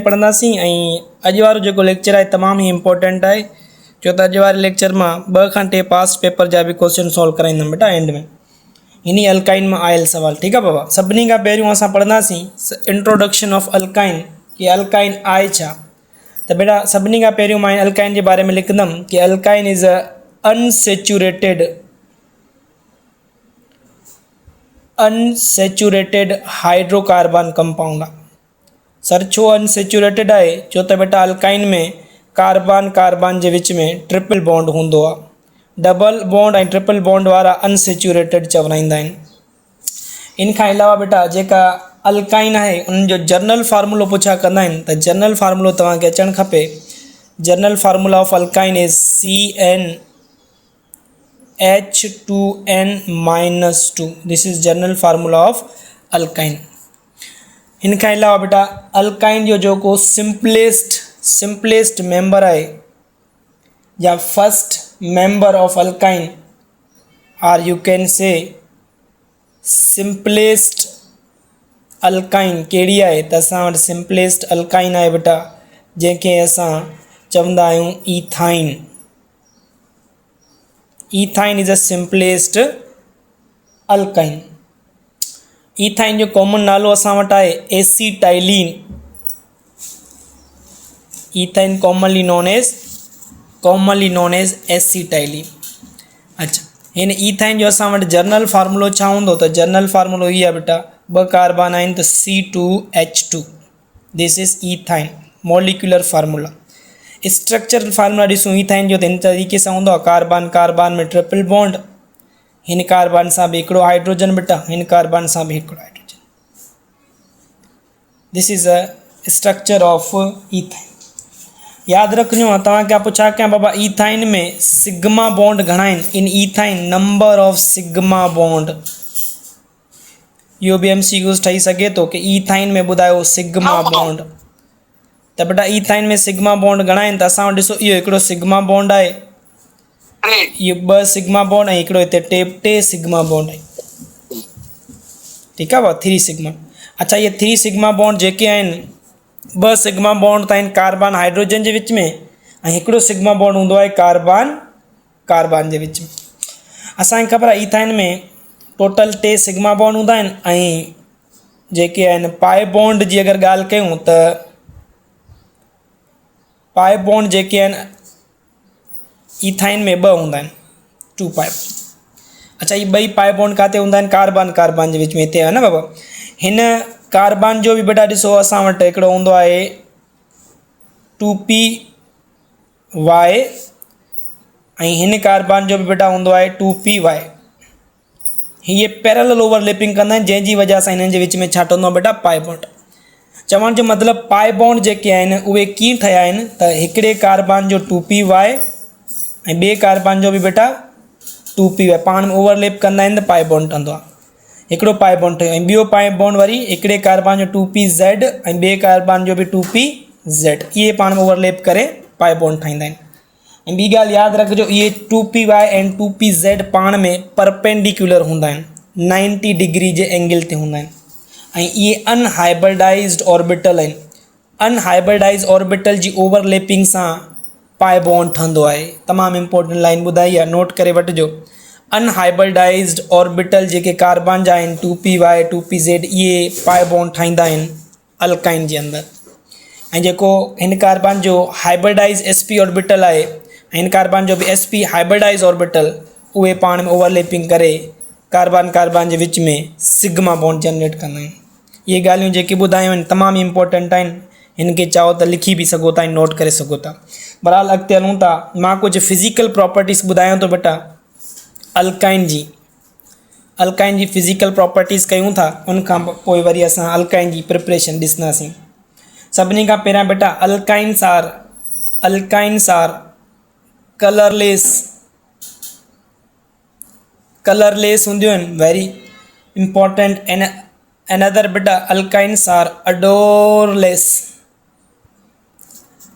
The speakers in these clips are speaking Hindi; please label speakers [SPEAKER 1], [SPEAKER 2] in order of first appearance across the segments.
[SPEAKER 1] पढ़ंदासीं अॼु वारो जेको लेक्चर आहे तमामु ई इम्पोर्टेंट आहे छो त अॼु वारे लेक्चर मां 2 खां 3 पास्ट पेपर जा बि क्वेश्चन सॉल्व कराईंदुमि बेटा एंड में इन अल्काइन में आयल सवाल। ठीक है बाबा। सभिनी खां पहिरियों असां पढ़ंदासीं इंट्रोडक्शन ऑफ अल्काइन कि अल्काइन आहे छा। त बेटा सभिनी खां पहिरियों मां अल्काइन जे बारे में लिखंदुमि कि alkyne is a unsaturated hydrocarbon compound आहे। सर छो अनसेचुरेटेड है छो तो बेटा अल्काइन में कार्बन कार्बन के विच में ट्रिपल बॉन्ड होंदो आ। डबल बॉन्ड और ट्रिपल बॉन्ड वारा अनसेचुरेटेड चवराइंदा आहिनि। इन खां अलावा बेटा जेका अल्काइन है उन जो जर्नल फार्मूलो पुछा कंदा आहिनि त जर्नल फार्मूलो तव्हांखे अचणु खपे। General formula of alkyne is CnH2n-2। This is general formula of alkyne. इन खां अलावा बेटा अल्काइन जो को सिंपलेस्ट मेंबर है या first member of alkyne or you can say simplest alkyne कहिड़ी है त असां वटि सिंपलेस्ट अल्काइन है बेटा जैसे असां चवंदा आहियूं ईथाइन। ईथाइन इज अ सिंपलेस्ट अल्काइन। ईथाइन जो कॉमन नालो असां वटि आहे acetylene. ईथाइन commonly known as acetylene. अच्छा हिन ईथाइन जो असां वटि जर्नल फार्मूलो छा हूंदो त जर्नल फार्मूलो ये आहे बेटा 2 कार्बन आहिनि त C2H2। This is ethyne molecular formula. Structural formula ॾिसूं ईथाइन जो त इन तरीक़े सां हूंदो आहे कार्बन कार्बन में ट्रिपल बॉन्ड, हिन कार्बन सां भी हिकिड़ो हाइड्रोजन बेटा, हिन कार्बन सां भी हिकिड़ो hydrogen. This is a structure of ethyne. याद रखियो तव्हां क्या पुछा क्या बाबा ईथाइन में सिग्मा बॉन्ड घणा आहिनि। इन ईथाइन नंबर ऑफ सिग्मा बॉन्ड यो भी MCQs ठही सके तो कि ईथाइन में ॿुधायो सिग्मा बॉन्ड। त बेटा ईथाइन में सिग्मा बॉन्ड घणा आहिनि त असां वटि ॾिसो इहो हिकिड़ो सिग्मा बॉन्ड आहे, इहो 2 सिग्मा बॉन्ड ऐं हिकिड़ो हिते 3 सिग्मा बॉन्ड आहे। ठीक है 3 सिग्मा। अच्छा ये 3 सिग्मा बॉन्ड जेके आहिनि 2 सिग्मा बॉन्ड त आहिनि कार्बन हाइड्रोजन के विच में ऐं हिकिड़ो सिग्मा बॉन्ड हूंदो आहे कार्बन कार्बन के विच में। असांखे ख़बर आहे ईथाइन में टोटल 3 सिग्मा बॉन्ड हूंदा आहिनि ऐं जेके आहिनि पाए बॉन्ड जी अगर ॻाल्हि कयूं त पाए बॉन्ड जेके आहिनि ईथाइन में 2 हूंदा आहिनि 2 पाए। अच्छा ये 2 पाए बॉन्ड काथे हूंदा आहिनि कार्बन कार्बन के विच में हिते आहे न बाबा। हिन कार्बन जो भी बेटा ॾिसो असां वटि हिकिड़ो हूंदो आहे 2py ऐं हिन कार्बन जो भी बेटा हूंदो आहे 2py। ये पैरेलल ओवरलैपिंग कंदा आहिनि जंहिंजी वजह सां हिननि जे विच में छा ठहंदो आहे बेटा पाए बॉन्ड। चवण जो मतिलबु पाए बॉन्ड जेके आहिनि उहे कीअं ठहिया आहिनि त हिकिड़े कार्बन जो 2py ऐं ॿिए कार्बन जो भी बेटा 2py पाण में ओवरलैप कंदा आहिनि त पाए बॉन्ड ठहंदो आहे। हिकिड़ो पाए बॉन्ड ठहियो ऐं ॿियो पाए बॉन्ड वरी हिकिड़े कार्बन जो 2pz ऐं ॿिए कार्बन जो भी 2pz इहे पाण में ओवरलैप करे पाए बॉन्ड ठाहींदा आहिनि। ऐं ॿी ॻाल्हि यादि रखिजो इहे 2py ऐं 2pz पाण में परपेंडिकुलर हूंदा आहिनि 90 डिग्री जे एंगल ते हूंदा आहिनि ऐं इहे अनहाइब्रिडाइज्ड ऑर्बिटल आहिनि। अनहाइब्रिडाइज्ड ऑर्बिटल जी ओवरलैपिंग सां पाए बॉन्ड ठहंदो आहे। तमामु इंपॉर्टेंट लाइन ॿुधाई आहे नोट करे वठिजो। अनहाइब्रिडाइज्ड ऑर्बिटल जेके कार्बन जा आहिनि 2py 2pz इहे पाए बॉन्ड ठाहींदा आहिनि अल्काइन जे अंदरि। ऐं जेको हिन कार्बन जो हाइब्रिडाइज sp ऑर्बिटल आहे हिन कार्बन जो भी sp हाइब्रिडाइज ऑर्बिटल उहे पाण में ओवरलैपिंग करे कार्बन कार्बन के विच में सिग्मा बॉन्ड जनरेट कंदा आहिनि। ये ॻाल्हियूं जेके ॿुधायूं आहिनि तमामु इंपॉर्टेंट आहिनि। इनके चाहो तो लिखी भी सघो था नोट करे सघो था। बहरहाल अॻिते हलूं था। मां कुछ फिजिकल प्रॉपर्टीज़ ॿुधायां तो बेटा अल्काइन जी फिजिकल प्रॉपर्टीज़ कयूं था उन खां पोइ वरी असां अल्काइन जी प्रिपरेशन ॾिसंदासीं। सभिनी खां पहिरियां बेटा अल्काइन्स आर कलरलेस हूंदियूं आहिनि वेरी इंपॉर्टेंट। अनदर बेटा alkynes are odourless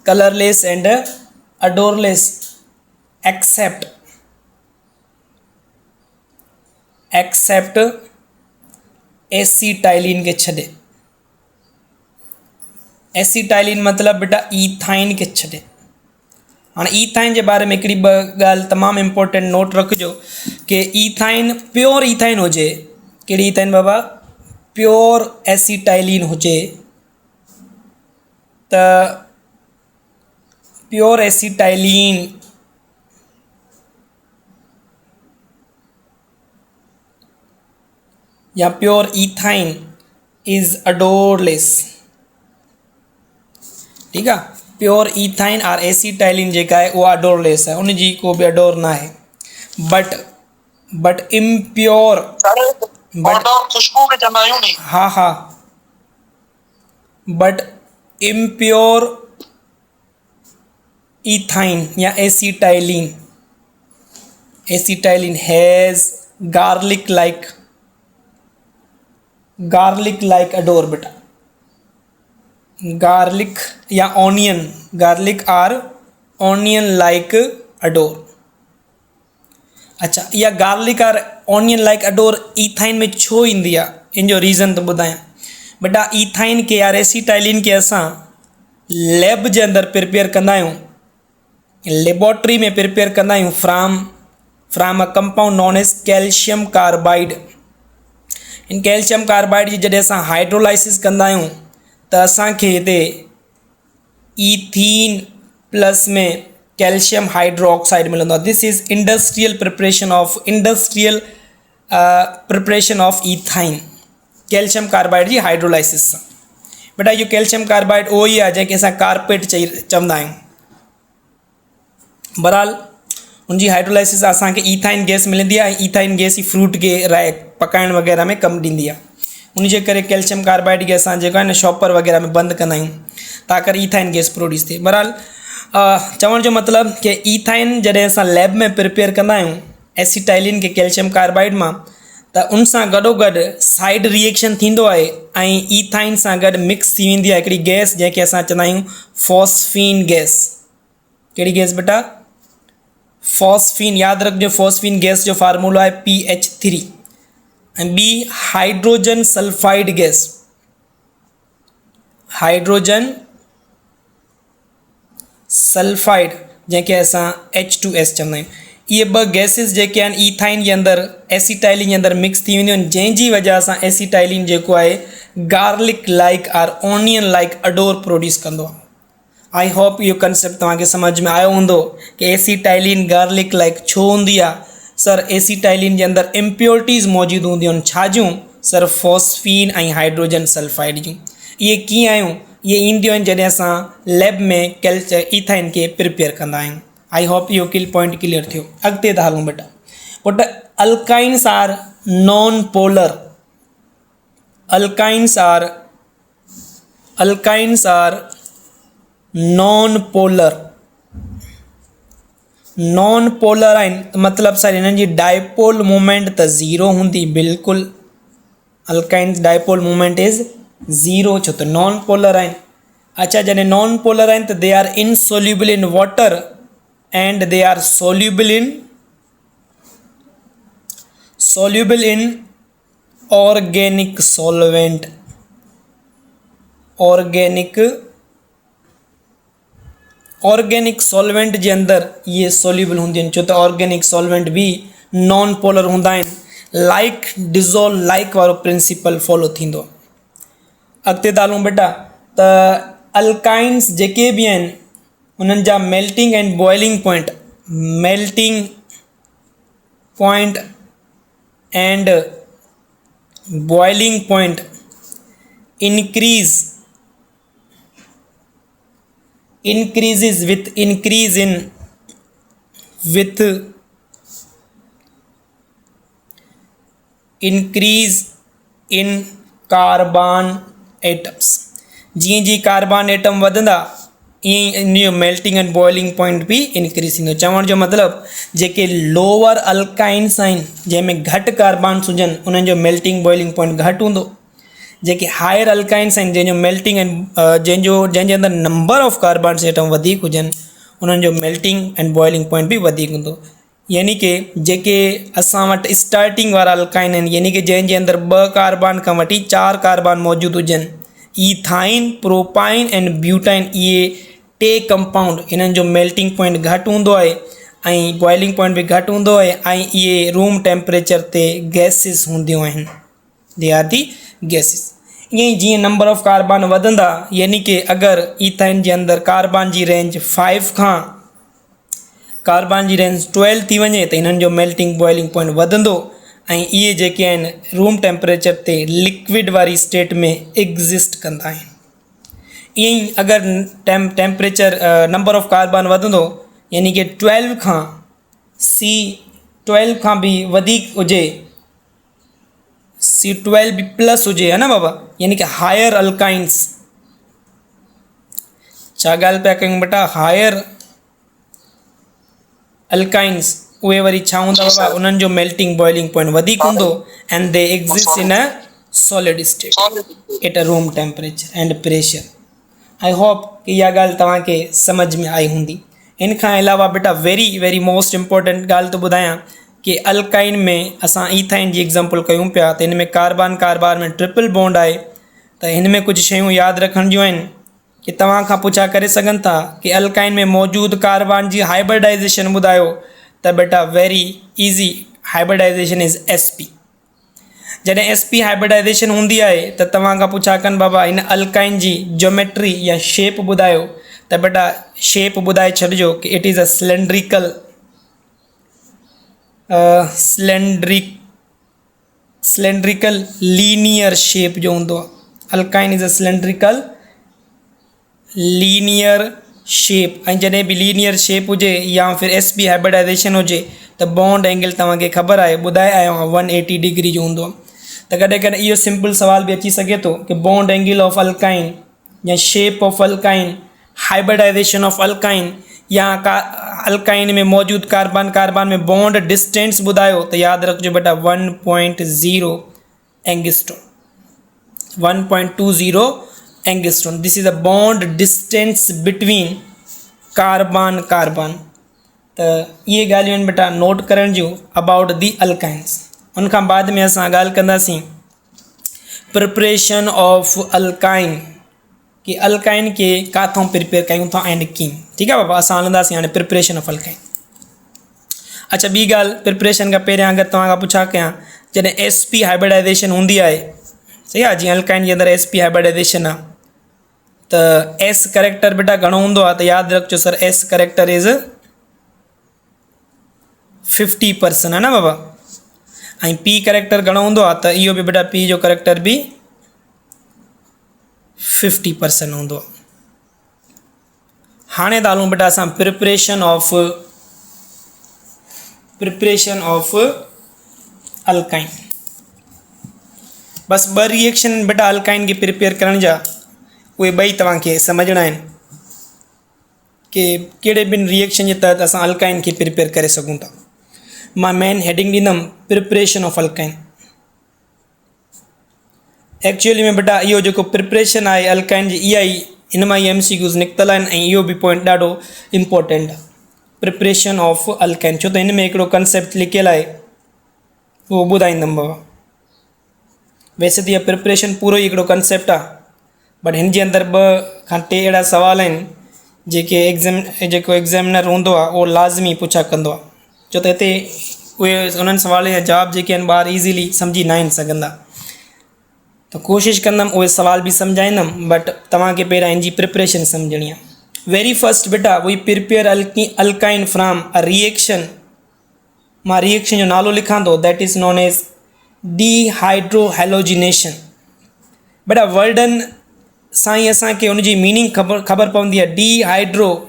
[SPEAKER 1] colourless and odourless except acetylene के छॾे। एसिटाइलिन मतलब बेटा ईथाइन के छॾे। हाँ ईथाइन के बारे में हिकिड़ी गाल तमाम इम्पोर्टेंट नोट रखिजो कि ईथाइन प्योर ईथाइन हुजे, कहिड़ी ईथाइन बाबा, प्योर एसिटाइलिन हुजे त प्योर एसिटाइलिन या प्योर ईथाइन इज अडोरलेस। ठीक है, प्योर ईथाइन और एसिटाइलिन जेका है वो अडोरलेस है, उनकी को भी अडोर ना है। बट इम्प्योर
[SPEAKER 2] खुशबू के चंदायूं नहीं।
[SPEAKER 1] हाँ हाँ, बट इम्प्योर ईथाइन या acetylene has garlic like odour बेटा, गार्लिक या onion, garlic or onion like odour. अच्छा, या garlic or onion like odour ethyne में छो ईंदी आहे, इन जो रीज़न तो ॿुधायां बेटा। ईथाइन के या एसिटाइलिन के असां लैब जे अंदरि प्रिपेयर कंदा आहियूं, लेबोरेटरी में प्रिपेयर कंदा आहियूं from a compound known as calcium carbide. इन कैल्शियम कार्बाइड जी जॾहिं असां हाइड्रोलाइसिस कंदा आहियूं त असांखे हिते ईथीन प्लस में कैल्शियम हाइड्रोक्साइड मिलंदो आहे। This is industrial preparation of ethyne, calcium carbide जी हाइड्रोलाइसिस सां। बेटा इहो कैल्शियम कार्बाइड उहो ई आहे जंहिंखे असां कार्पेट चवंदा आहियूं। बहरहाल उनजी हाइड्रोलाइसिस असांखे ईथाइन गैस मिलंदी आहे। ईथाइन गैस ई फ्रूट खे पकाइण वग़ैरह में कमु ॾींदी आहे। उन जे करे कैल्शियम कार्बाइड खे असां जेको आहे न शॉपर वग़ैरह में बंदि कंदा आहियूं ताकि ईथाइन गैस प्रोड्यूस थिए। बहरहाल चवण जो मतिलबु कि ईथाइन जॾहिं असां लैब में प्रिपेयर कंदा आहियूं एसिटाइलिन खे कैल्शियम कार्बाइड मां, त उन सां गॾोगॾु साइड रिएक्शन थींदो आहे ऐं ईथाइन सां गॾु मिक्स थी वेंदी आहे हिकिड़ी गैस जंहिंखे असां चवंदा आहियूं फॉस्फीन गैस। कहिड़ी गैस बेटा? फॉस्फीन। यादि रखिजो फॉस्फीन गैस जो फार्मूला आहे PH3। ऐं ॿी hydrogen sulphide gas, hydrogen sulphide जंहिंखे असां H2S चवंदा आहियूं। इहे ॿ गैसिस जेके आहिनि ईथाइन जे अंदरि एसिटाइलिन जे अंदरि मिक्स थी वेंदियूं आहिनि, जंहिंजी वजह सां एसिटाइलिन जेको आहे गार्लिक लाइक और ऑनियन लाइक अडोर प्रोड्यूस कंदो आहे। आई होप इहो कंसेप्ट तव्हांखे सम्झ में आयो हूंदो कि एसिटाइलिन गार्लिक लाइक छो हूंदी आहे। सर एसिटाइलिन जे अंदरि इम्प्योरिटीज़ मौजूदु हूंदियूं आहिनि, छाजियूं? सर फॉस्फीन ऐं हाइड्रोजन सल्फाइड जूं। इहे कीअं आहियूं? इहे ईंदियूं आहिनि जॾहिं असां लैब में ईथाइन खे प्रिपेयर कंदा आहियूं। आई होप इहो पॉइंट क्लियर थियो। अॻिते था हलूं बेटा। But alkynes are non polar, alkynes are non polar आहिनि, मतिलबु सर हिननि जी डायपोल मूवमेंट त ज़ीरो हूंदी। बिल्कुलु, alkynes dipole movement is zero, छो त नॉन पोलर आहिनि। अच्छा, जॾहिं नॉन पोलर आहिनि त they are insoluble in water and they are soluble in organic solvent. Organic solvent जे अंदरि ये सोल्यूबल हूंदियूं आहिनि, छो त ऑर्गेनिक सॉल्वेंट भी नॉन पोलर हूंदा आहिनि। लाइक डिज़ोल्व लाइक वारो प्रिंसिपल फॉलो थींदो। अॻिते था हलूं बेटा त अल्काइन्स जेके बि आहिनि उन्हनि जा melting and boiling point and boiling point increases with increase in carbon atoms. जीअं जी कार्बन एटम वधंदा ईअं इन जो मेल्टिंग एंड बॉइलिंग पॉइंट भी इंक्रीज़ थींदो। चवण जो मतिलबु जेके लोअर अल्काइन्स आहिनि जंहिंमें घटि कार्बन्स हुजनि उन्हनि जो मेल्टिंग बॉइलिंग पॉइंट घटि हूंदो। जेके हायर अल्काइन्स आहिनि जंहिंजो मेल्टिंग एंड जंहिंजे अंदरि नंबर ऑफ कार्बन्स एटम वधीक हुजनि उन्हनि जो मेल्टिंग एंड बॉइलिंग पॉइंट भी वधीक हूंदो। यानी कि जेके असां वटि स्टार्टिंग वारा अल्काइन आहिनि, यानी कि जंहिंजे अंदरि 2 कार्बन खां वठी 4 कार्बन मौजूदु हुजनि, इथाइन, प्रोपाइन एंड ब्यूटाइन, इहे टे कंपाउंड इन्हनि जो मेल्टिंग पॉइंट घटि हूंदो आहे ऐं बॉइलिंग पॉइंट बि घटि हूंदो आहे ऐं इहे रूम टेम्परेचर ते गैसिस हूंदियूं आहिनि, दे आर दी गैसिस। ईअं ई जीअं नंबर ऑफ कार्बन वधंदा, यानी कि अगरि ईथाइन जे अंदरि कार्बन जी रेंज 5 खां कार्बन जी रेंज 12 थी वञे त इन्हनि जो मेल्टिंग बॉइलिंग पॉइंट वधंदो ऐं इहे जेके आहिनि रूम टेम्परेचर ते लिक्विड वारी स्टेट में एग्ज़िस्ट कंदा आहिनि। ईअं ई अगरि टेम्परेचर नंबर ऑफ कार्बन वधंदो, यानी कि 12 खां C12 खां बि वधीक हुजे, C12 बि प्लस हुजे, है न बाबा, यानी कि हायर अल्काइंस, छा ॻाल्हि पिया कयूं बेटा, हायर अल्काइंस, उहे वरी छा हूंदा बाबा, उन्हनि जो मेल्टिंग बॉइलिंग पॉइंट वधीक हूंदो and they exist in a solid state at a room temperature and pressure. I hope कि इहा ॻाल्हि तव्हांखे सम्झ में आई हूंदी। इन खां अलावा बेटा वेरी मोस्ट इम्पोर्टेंट ॻाल्हि थो ॿुधायां कि अल्काइन में असां ईथाइन जी एग्ज़ाम्पल कयूं पिया त हिन में कार्बन कार्बन में ट्रिपल बॉन्ड आहे, त हिन में कुझु शयूं यादि रखण जूं आहिनि कि तव्हां खां पुछा करे सघनि था कि अल्काइन में मौजूदु कार्बन जी हाइब्रिडाइज़ेशन ॿुधायो, त बेटा वेरी ईज़ी, हाइब्रिडाइज़ेशन इज़ SP। जॾहिं SP हाइब्रिडाइज़ेशन हूंदी आहे त तव्हां खां पुछा कनि बाबा हिन अल्काइन जी ज्योमेट्री या शेप ॿुधायो, त बेटा शेप ॿुधाए छॾिजो कि it is a cylindrical linear shape जो हूंदो आहे। Alkyne is a cylindrical linear shape, ऐं जॾहिं बि लीनियर शेप हुजे या फिर SP हाइब्रिडाइज़ेशन हुजे त बॉन्ड एंगल तव्हांखे ख़बर आहे, ॿुधाए आयो आहियां 180 डिग्री जो हूंदो आहे। त कॾहिं कॾहिं इहो सिंपल सुवाल बि अची सघे थो कि बॉन्ड एंगल ऑफ अल्काइन या shape of alkyne, hybridization of alkyne या अल्काइन में मौजूदु कार्बन कार्बन में बॉन्ड डिस्टेंस ॿुधायो, त यादि रखिजो बेटा 1.0 angstrom, 1.20 angstrom. This is a bond distance between carbon carbon. त इहे ॻाल्हियूं आहिनि बेटा नोट करण जूं अबाउट दी अल्काइन्स। उन खां बाद में असां ॻाल्हि कंदासीं प्रिपरेशन ऑफ अल्काइन, कि अल्काइन खे किथां प्रिपेयर कयूं था एंड कीअं। ठीकु आहे बाबा, असां हलंदासीं हाणे प्रिपरेशन ऑफ अल्काइन। अच्छा, ॿी ॻाल्हि प्रिपरेशन खां पहिरियां अगरि तव्हां खां पुछा कयां, जॾहिं SP हाइब्रिडाइज़ेशन हूंदी आहे, सही आहे, जीअं अल्काइन जे अंदरि SP हाइब्रिडाइज़ेशन आहे, त S करेक्टर बेटा घणो हूंदो आहे, त यादि रखिजो सर S करेक्टर इज़ 50%, है न बाबा, ऐं P करेक्टर घणो हूंदो आहे, त इहो बि बेटा P जो करेक्टर बि 50% हूंदो आहे। हाणे था हलूं बेटा असां प्रिपरेशन ऑफ अल्काइन। बस ॿ रिएक्शन बेटा अल्काइन खे प्रिपेयर करण जा, उहे ॿई तव्हांखे सम्झणा आहिनि कि कहिड़े ॿिनि रिएक्शन जे तहत असां अल्काइन खे प्रिपेयर करे सघूं था। मां मेन हेडिंग ॾींदुमि प्रिपरेशन ऑफ अल्काइन। एक्चुअली में बेटा इहो जेको प्रिपरेशन आहे अल्काइन जी, इहा ई हिन मां ई MCQs निकितल आहिनि ऐं इहो बि पॉइंट ॾाढो इम्पोर्टेंट आहे, प्रिपरेशन ऑफ अल्काइन, छो त हिन में हिकिड़ो कंसेप्ट लिखियलु आहे, उहो ॿुधाईंदुमि बाबा। वैसे त इहा प्रिपरेशन पूरो ई हिकिड़ो कंसेप्ट आहे, बट हिन जे अंदरि 2 खां 3 अहिड़ा सवाल आहिनि जेको एग्ज़ामिनर हूंदो आहे उहो लाज़मी पुछा कंदो आहे, छो त हिते उहे उन्हनि सवालनि जा जवाब जेके आहिनि ॿार ईज़ीली सम्झी न आहिनि सघंदा। त कोशिशि कंदुमि उहे सवाल बि सम्झाईंदुमि, बट तव्हांखे पहिरियां हिन जी प्रिपरेशन सम्झणी आहे। वेरी फर्स्ट बेटा we prepare alkyne from a reaction, मां रिएक्शन जो नालो लिखां थो, that is known as dehydrohalogenation. बेटा वर्डन सां ई असांखे उनजी मीनिंग ख़बर पवंदी आहे।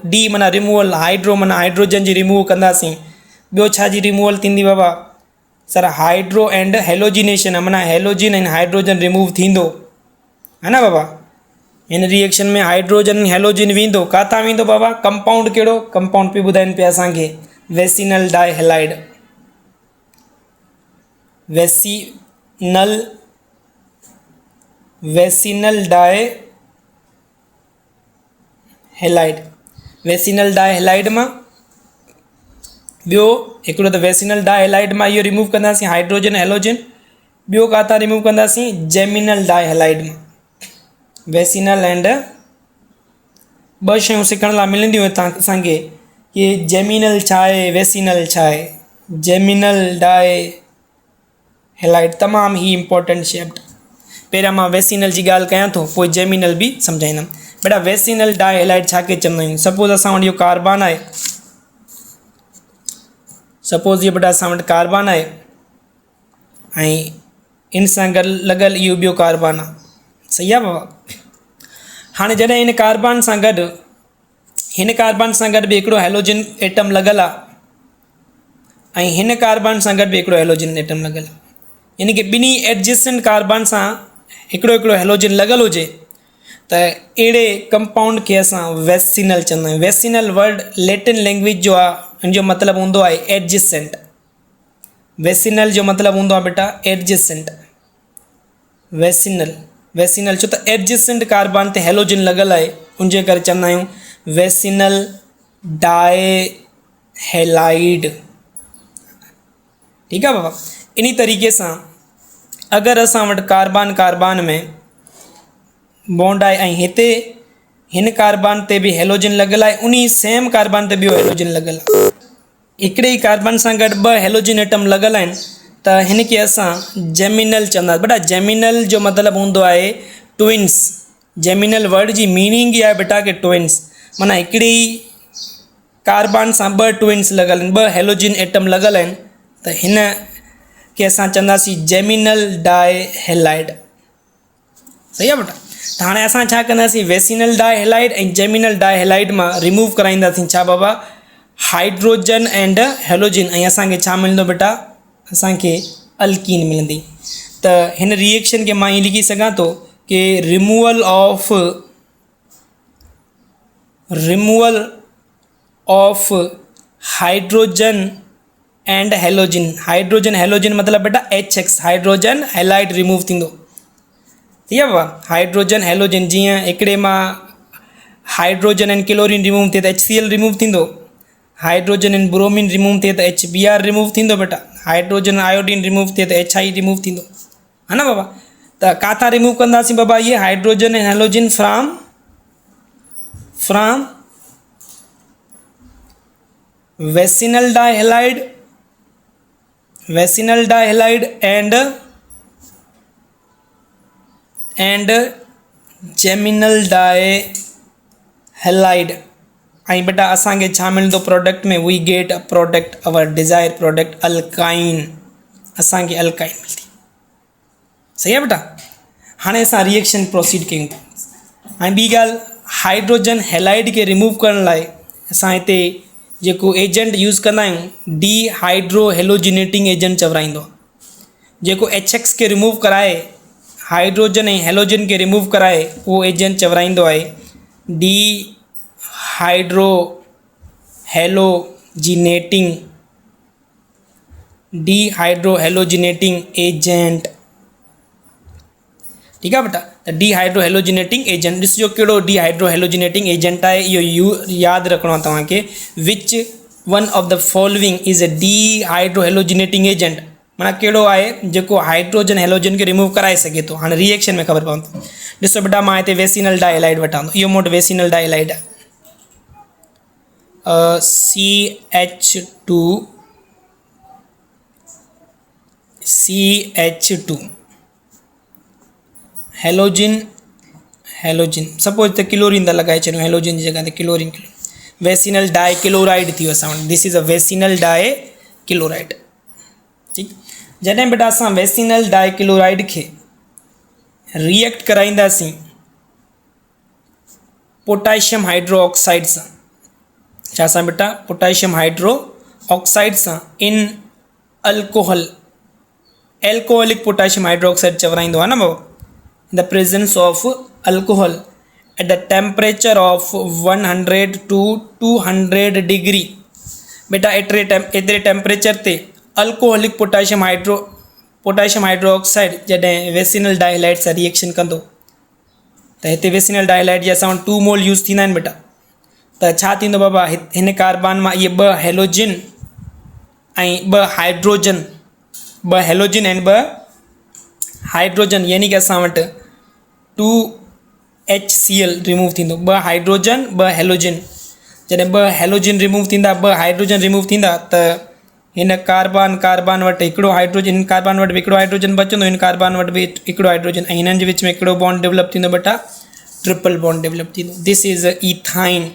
[SPEAKER 1] डी माना रिमूवल, हाइड्रो माना हाइड्रोजन जी रिमूव कंदासीं, ॿियो छा जी रिमूवल थींदी बाबा, सर हाइड्रो एंड हेलोजिनेशन, माना हेलोजिन ऐं हाइड्रोजन रिमूव थींदो, है न बाबा। हिन रिएक्शन में हाइड्रोजन हेलोजिन वेंदो, किथां वेंदो बाबा, कंपाउंड कहिड़ो, कंपाउंड पे ॿुधाइनि पिया असांखे वेसिनल डाइहेलाइड, वेसिनल डाइहेलाइड मां ॿियो हिकिड़ो त वेसिनल डाइहेलाइड मां इहो रिमूव कंदासीं हाइड्रोजन हेलोजिन, ॿियो किथां रिमूव कंदासीं जेमिनल डाइहेलाइड मां, वेसिनल एंड ॿ शयूं सिखण लाइ मिलंदियूं हितां असांखे कि जेमिनल छा आहे, वेसिनल छा आहे। जेमिनल डाए हेलाइड तमामु ई इम्पोर्टेंट शब्द। पहिरियां मां वेसिनल जी ॻाल्हि कयां थो, पोइ जेमिनल बि सम्झाईंदुमि। बेटा वेसिनल डाए हेलाइड छा खे चवंदा आहियूं। सपोज़ असां वटि इहो कार्बन आहे, सपोज़ इहो बेटा असां वटि कार्बन आहे ऐं इन सां गॾु लॻल इहो ॿियो कार्बन आहे, सही आहे बाबा। हाणे जॾहिं हिन कार्बन सां गॾु बि हिकिड़ो हेलोजन एटम लॻल आहे ऐं हिन कार्बन सां गॾु बि हिकिड़ो हेलोजन एटम लॻल आहे, यानी कि ॿिन्ही एडजेसेंट कार्बन सां हिकिड़ो हेलोजन लॻल हुजे त अहिड़े कंपाउंड खे असां वेसिनल चवंदा आहियूं। वेसिनल वर्ड लैटिन लैंग्वेज जो आहे, हिन जो मतिलबु हूंदो आहे एडजेसेंट। वेसिनल जो मतिलबु हूंदो आहे बेटा एडजेसेंट। वेसिनल छो त एडजेसेंट कार्बन ते हेलोजन लॻल आहे, उनजे करे चवंदा आहियूं वेसिनल डाए हेलाइड। ठीकु आहे बाबा। इन तरीक़े सां अगरि असां वटि कार्बन में बॉन्ड आहे ऐं हिते हिन कार्बन ते बि हेलोजन लॻल आहे, उन सेम कार्बन ते ॿियो हेलोजन लॻल आहे, हिकिड़े ई कार्बन सां गॾु ॿ हेलोजन एटम लॻल आहिनि त हिन खे असां जेमिनल चवंदासीं। बेटा जेमिनल जो मतिलबु हूंदो आहे ट्विन्स। जेमिनल वर्ड जी मीनिंग ई आहे बेटा कि ट्विन्स, माना हिकिड़ी कार्बन सां ॿ ट्विन्स लॻल आहिनि, ॿ हेलोजन एटम लॻल आहिनि, त हिन खे असां चवंदासीं जेमिनल डाए हेलाइड। सही आहे बेटा। त हाणे असां छा कंदासीं, वेसिनल डाए हेलाइड ऐं जेमिनल डाए हेलाइड मां रिमूव कराईंदासीं छा बाबा, हाइड्रोजन एंड हेलोजन, ऐं असांखे छा मिलंदो बेटा, असांखे अल्कीन मिलंदी। त हिन रिएक्शन खे मां ईअं लिखी सघां थो कि removal of hydrogen and halogen. Hydrogen halogen मतिलबु बेटा HX, हाइड्रोजन हेलाइड रिमूव थींदो। ठीक आहे बाबा। हाइड्रोजन हेलोजन जीअं हिकिड़े मां हाइड्रोजन एंड क्लोरीन रिमूव थिए त HCl रिमूव थींदो, हाइड्रोजन एंड ब्रोमीन रिमूव थिए त HBr रिमूव थींदो बेटा, हाइड्रोजन आयोडीन रिमूव थिए त HI रिमूव थींदो, है ना बाबा। त किथां रिमूव कंदासीं बाबा, ये hydrogen and halogen from vicinal dihalide and geminal dihalide. ऐं बेटा असांखे छा मिलंदो प्रोडक्ट में, we get a product, our desire product alkyne, असांखे अल्काइन मिलंदी। सही आहे बेटा। हाणे असां रिएक्शन प्रोसीड कयूं था। ऐं ॿी ॻाल्हि, हाइड्रोजन हेलाइड खे रिमूव करण लाइ असां हिते जेको एजेंट यूज़ कंदा आहियूं डी हाइड्रो हेलोजिनेटिंग एजेंट चवराईंदो आहे। जेको HX खे रिमूव कराए, हाइड्रोजन ऐं हेलोजन खे रिमूव कराए, उहो एजेंट चवराईंदो आहे डी हाइड्रो हेलोजिनेटिंग एजेंट। ठीक आहे बेटा। त डी हाइड्रो हेलोजिनेटिंग एजेंट ॾिसजो कहिड़ो डी हाइड्रो हेलोजिनेटिंग एजेंट आहे, इहो यादि रखिणो आहे तव्हांखे। Which one of the following is a dehydrohalogenating agent, माना कहिड़ो आहे जेको हाइड्रोजन हेलोजन खे रिमूव कराए सघे थो। हाणे रिएक्शन में ख़बर पवंदो। ॾिसो बेटा, मां हिते वेसिनल डाइहेलाइड वठां थो, इहो मूं वटि वेसिनल डाइहेलाइड आहे, CH2 हेलोजिन सपोज त क्लोरीन था लॻाए छॾियूं, हेलोजिन जी जॻह ते क्लोरीन, वेसिनल डाई क्लोराइड थी वियो असां वटि। This is a vicinal dichloride. ठीकु। जॾहिं बेटा असां वेसिनल डाई क्लोराइड खे रिएक्ट कराईंदासीं पोटेशियम हाइड्रो ऑक्साइड सां, छा सां बेटा, पोटेशियम हाइड्रो ऑक्साइड सां, in alcohol, alcoholic potassium hydroxide चवराईंदो आहे न बाबा। The presence of alcohol at the temperature of 100 to 200 degree. बेटा एतिरे टेम्परेचर ते अल्कोहलिक पोटेशियम हाइड्रो ऑक्साइड जॾहिं वेसिनल डाइहेलाइड सां रिएक्शन कंदो त हिते वेसिनल डाइहेलाइड जा असां वटि 2 मोल यूज़ थींदा आहिनि बेटा। त छा थींदो बाबा, हिन कार्बन मां इहे 2 हेलोजन ऐं 2 हाइड्रोजन, 2 हेलोजन ऐं 2 हाइड्रोजन, यानी कि असां वटि 2 HCl रिमूव थींदो, 2 हाइड्रोजन 2 हेलोजन। जॾहिं 2 हेलोजन रिमूव थींदा 2 हाइड्रोजन रिमूव थींदा त हिन कार्बन वटि हिकिड़ो हाइड्रोजन, हिन कार्बन वटि बि हिकिड़ो हाइड्रोजन बचंदो, हिन कार्बन वटि बि हिकिड़ो हाइड्रोजन, ऐं हिननि जे विच में हिकिड़ो बॉन्ड डेवलप थींदो बेटा, ट्रिपल बॉन्ड डेवलप थींदो। This is ethyne.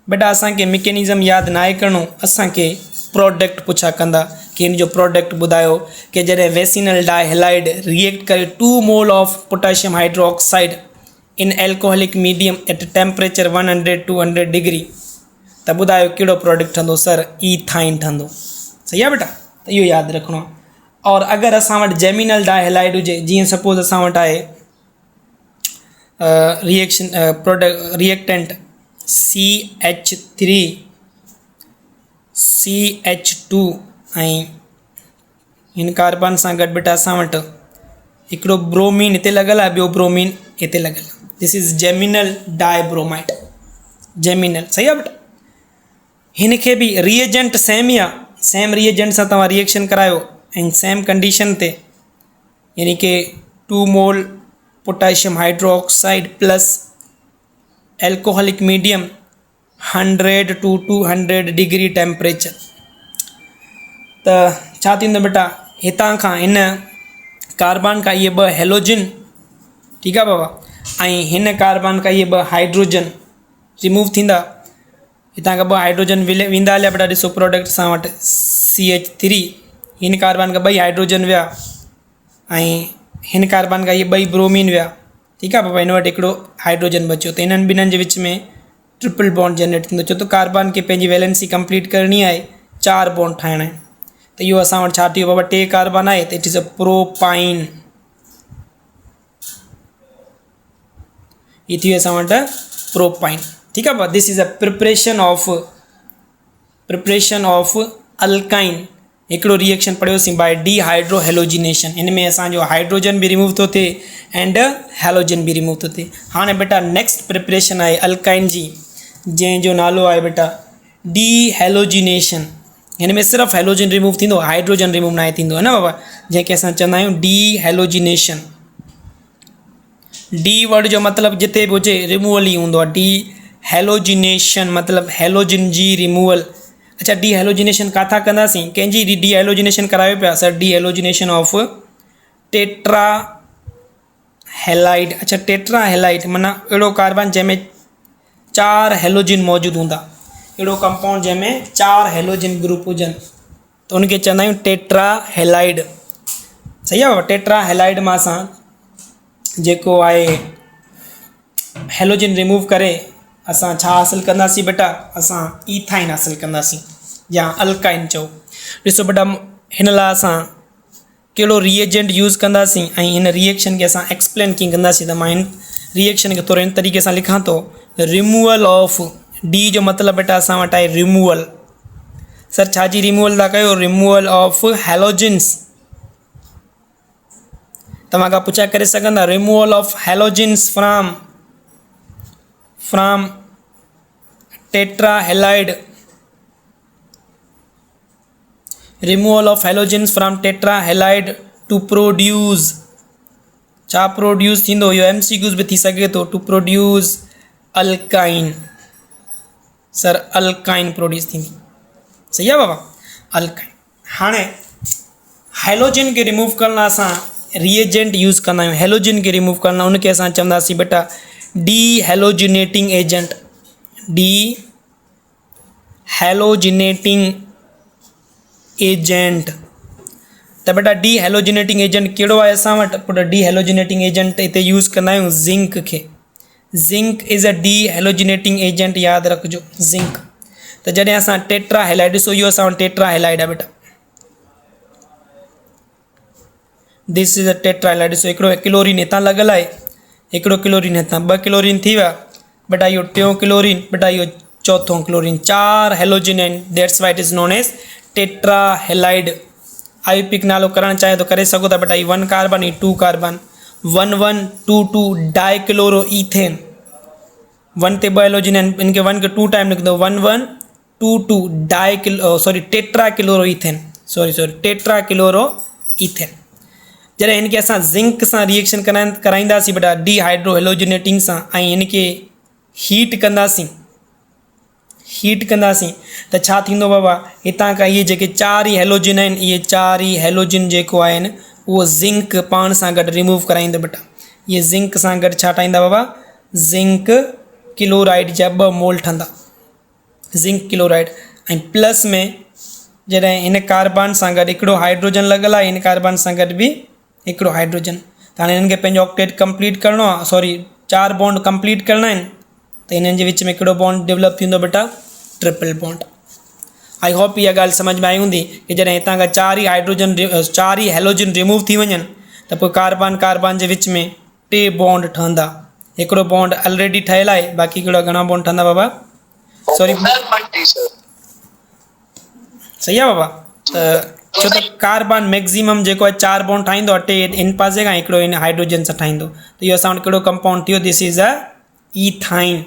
[SPEAKER 1] बेटा असांखे मैकेनिज़म यादि न आहे करिणो, असांखे प्रोडक्ट पुछा कंदा कि हिन जो प्रोडक्ट ॿुधायो कि जॾहिं वेसिनल डाइहेलाइड रिएक्ट करे 2 mole of potassium hydroxide in alcoholic medium at temperature 100-200 degree त ॿुधायो कहिड़ो प्रोडक्ट ठहंदो? सर इथाइन ठहंदो। सही आहे बेटा, त इहो यादि रखिणो आहे। और अगरि असां वटि जेमिनल डाइहेलाइड हुजे, जीअं सपोज़ असां वटि आहे reaction product reactant CH3 CH2 ऐं हिन कार्बन सां गॾु बेटा असां वटि हिकिड़ो ब्रोमीन हिते लॻल आहे, ॿियो ब्रोमीन हिते लॻल आहे। This is geminal dibromide, geminal. सही आहे बेटा। हिन खे बि रिएजेंट सेम ई आहे, सेम रिएजेंट सां तव्हां रिएक्शन करायो ऐं सेम कंडीशन ते, यानी कि 2 mole potassium hydroxide plus alcoholic medium 100-200 degree temperature. त छा थींदो बेटा, हितां खां हिन कार्बन खां इहे 2 हेलोजन, ठीकु आहे बाबा, ऐं हिन कार्बन खां इहे 2 हाइड्रोजन रिमूव थींदा। हितां खां 2 हाइड्रोजन वेंदा हलिया बेटा, ॾिसो प्रोडक्ट सां वटि CH3, हिन कार्बन खां 2 हाइड्रोजन विया ऐं हिन कार्बन खां इहे 2 ब्रोमीन विया, ठीकु आहे बाबा, हिन वटि हिकिड़ो हाइड्रोजन बचियो, त हिननि ॿिन्हिनि जे विच में ट्रिपल बॉन्ड जनरेट थींदो। छो त कार्बन खे पंहिंजी वैलेंसी कंप्लीट करणी आहे, 4 बॉन्ड ठाहिणा आहिनि, त इहो असां वटि छा थी वियो बाबा, 2 कार्बन आहे त इट इज़ अ प्रोपाइन। ये थी असां वटि प्रोपाइन, ठीकु आहे बाबा। This is a preparation of alkyne. हिकिड़ो रिएक्शन पढ़ियोसीं बाय डीहाइड्रोहेलोजिनेशन, हिन में असांजो हाइड्रोजन बि रिमूव थो थिए एंड हेलोजन बि रिमूव थो थिए। हाणे बेटा नेक्स्ट प्रिपरेशन आहे अल्काइन जी, जंहिंजो नालो आहे बेटा डीहेलोजिनेशन। हिन में सिर्फ़ु हेलोजन रिमूव थींदो, हाइड्रोजन रिमूव न थींदो, है न बाबा, जंहिंखे असां चवंदा आहियूं डीहेलोजिनेशन। डी वर्ड जो मतिलबु जिते बि हुजे रिमूवल ई हूंदो आहे। डीहेलोजिनेशन मतिलबु हेलोजन जी रिमूवल। अच्छा, डीहेलोजिनेशन किथां कंदासीं? कंहिंजी डीहेलोजिनेशन करायो पिया? Sir dehalogenation of tetrahalide. अच्छा, टेट्रा हेलाइड माना अहिड़ो कार्बन जंहिंमें 4 हेलोजन मौजूदु हूंदा, अहिड़ो कंपाउंड जंहिंमें 4 हेलोजन ग्रुप हुजनि, त उनखे चवंदा आहियूं टेट्रा हेलाइड। सही आहे, टेट्रा हेलाइड मां असां जेको आहे हेलोजन रिमूव करे असां छा हासिलु कंदासीं बेटा? असां इथाइन हासिलु कंदासीं या अल्काइन चओ। ॾिसो बेटा, हिन लाइ असां कहिड़ो रिएजेंट यूज़ कंदासीं ऐं हिन रिएक्शन खे असां एक्सप्लेन कीअं कंदासीं, त मां हिन रिएक्शन खे थोरो हिन तरीक़े सां लिखां थो। रिमूवल ऑफ डी जो मतिलबु बेटा असां वटि आहे रिमूवल। सर छा जी रिमूवल था कयो? Removal of halogens. तव्हां खां पुछा करे सघंदा, removal of halogens from tetra halide. Removal of halogens from tetra halide to produce, छा प्रोड्यूस थींदो? इहो MCQs बि थी सघे थो, to produce alkyne. Sir alkyne produce थींदी। सही आहे बाबा, अल्काइन। हाणे हेलोजन खे रिमूव करण लाइ असां रिएजेंट यूज़ कंदा आहियूं। हेलोजन खे रिमूव करण लाइ उनखे असां चवंदासीं बेटा डीहेलोजिनेटिंग एजेंट। डीहेलोजिनेटिंग एजेंट। त बेटा डीहेलोजिनेटिंग एजेंट कहिड़ो आहे असां वटि? पुट डीहेलोजिनेटिंग एजेंट हिते यूज़ कंदा आहियूं ज़िंक खे। ज़िंक इज़ अ डीहेलोजिनेटिंग एजेंट, यादि रखिजो ज़िंक। त जॾहिं असां टेट्रा हेलाइड, ॾिसो इहो असां वटि टेट्रा हेलाइड आहे बेटा, this is a tetra halide. ॾिसो हिकिड़ो क्लोरीन हितां लॻल आहे, हिकिड़ो क्लोरीन हितां, 2 क्लोरीन थी विया बेटा, इहो 3 क्लोरीन बेटा, इहो 4थों क्लोरीन, 4 हेलोजन आहिनि। That's why it is known as tetrahalide. IUPAC नालो करणु चाहे तो करे सघो था बेटा। ही 1 कार्बन, ही 2 कार्बन, 1122 डाइक्लोरो ईथेन। 1 ते 2 हेलोजन आहिनि, इनके 1 के 2 टाइम लिख दो, 1122 tetra chloro ethane, sorry tetra chloro ethane. जॾहिं हिनखे असां ज़िंक सां रिएक्शन कराईंदासीं बेटा डीहाइड्रो हेलोजिनेटिंग सां ऐं हिनखे हीट कंदासीं त छा थींदो बाबा, हितां खां इहे जेके चार ई हेलोजिन आहिनि, इहे चार ई हेलोजिन जेको आहिनि उहो ज़िंक पाण सां गॾु रिमूव कराईंदो बेटा। इहे ज़िंक सां गॾु छा ठाहींदा बाबा, ज़िंक क्लोराइड जा 2 मोल ठहंदा, ज़िंक क्लोराइड। ऐं प्लस में जॾहिं हिन कार्बन सां गॾु हिकिड़ो हाइड्रोजन लॻल आहे, हिन कार्बन सां गॾु बि हिकिड़ो हाइड्रोजन, त हाणे हिननि खे पंहिंजो ऑक्टेट कंप्लीट करिणो आहे, सॉरी 4 बॉन्ड कंप्लीट करिणा आहिनि, त हिननि जे विच में हिकिड़ो बॉन्ड डेवलप थींदो बेटा ट्रिपल बॉन्ड। आई होप इहा ॻाल्हि सम्झ में आई हूंदी कि जॾहिं हितां खां चार ई हेलोजिन रिमूव थी वञनि त पोइ कार्बन जे विच में 2 बॉन्ड ठहंदा। हिकिड़ो बॉन्ड ऑलरेडी ठहियलु आहे, बाक़ी हिकिड़ो घणा बॉन्ड ठहंदा बाबा, सॉरी सही आहे बाबा। त छो त कार्बन मैक्सिमम जेको आहे 4 बॉन्ड ठाहींदो आहे, 2 इन पासे खां हिकिड़ो इन हाइड्रोजन सां ठाहींदो, त इहो असां वटि हिकिड़ो कंपाउंड थियो, दिस इज़ अ ईथाइन।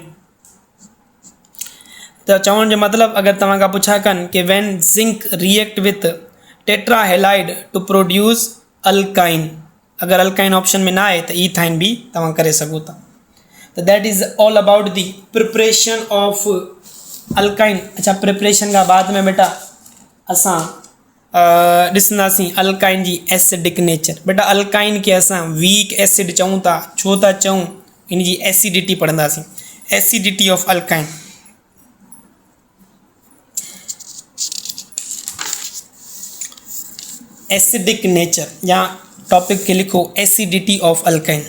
[SPEAKER 1] तो चवण जो मतलब अगर तव्हां खां पुछा कनि कि when zinc react with tetrahalide to produce alkyne, अगर अल्काइन ऑप्शन में ना आहे तो ईथाइन भी तव्हां करे सघो था। तो that is all about the preparation of alkyne. अच्छा, प्रिपरेशन का बाद में बेटा असां ॾिसंदासीं अल्काइन जी एसिडिक नेचर। बेटा अल्काइन के असां वीक एसिड चऊं था, छो था चऊं, इन जी एसिडिटी पढ़ंदासीं, acidity of alkyne. Acidic nature या टॉपिक के लिखो acidity of alkyne.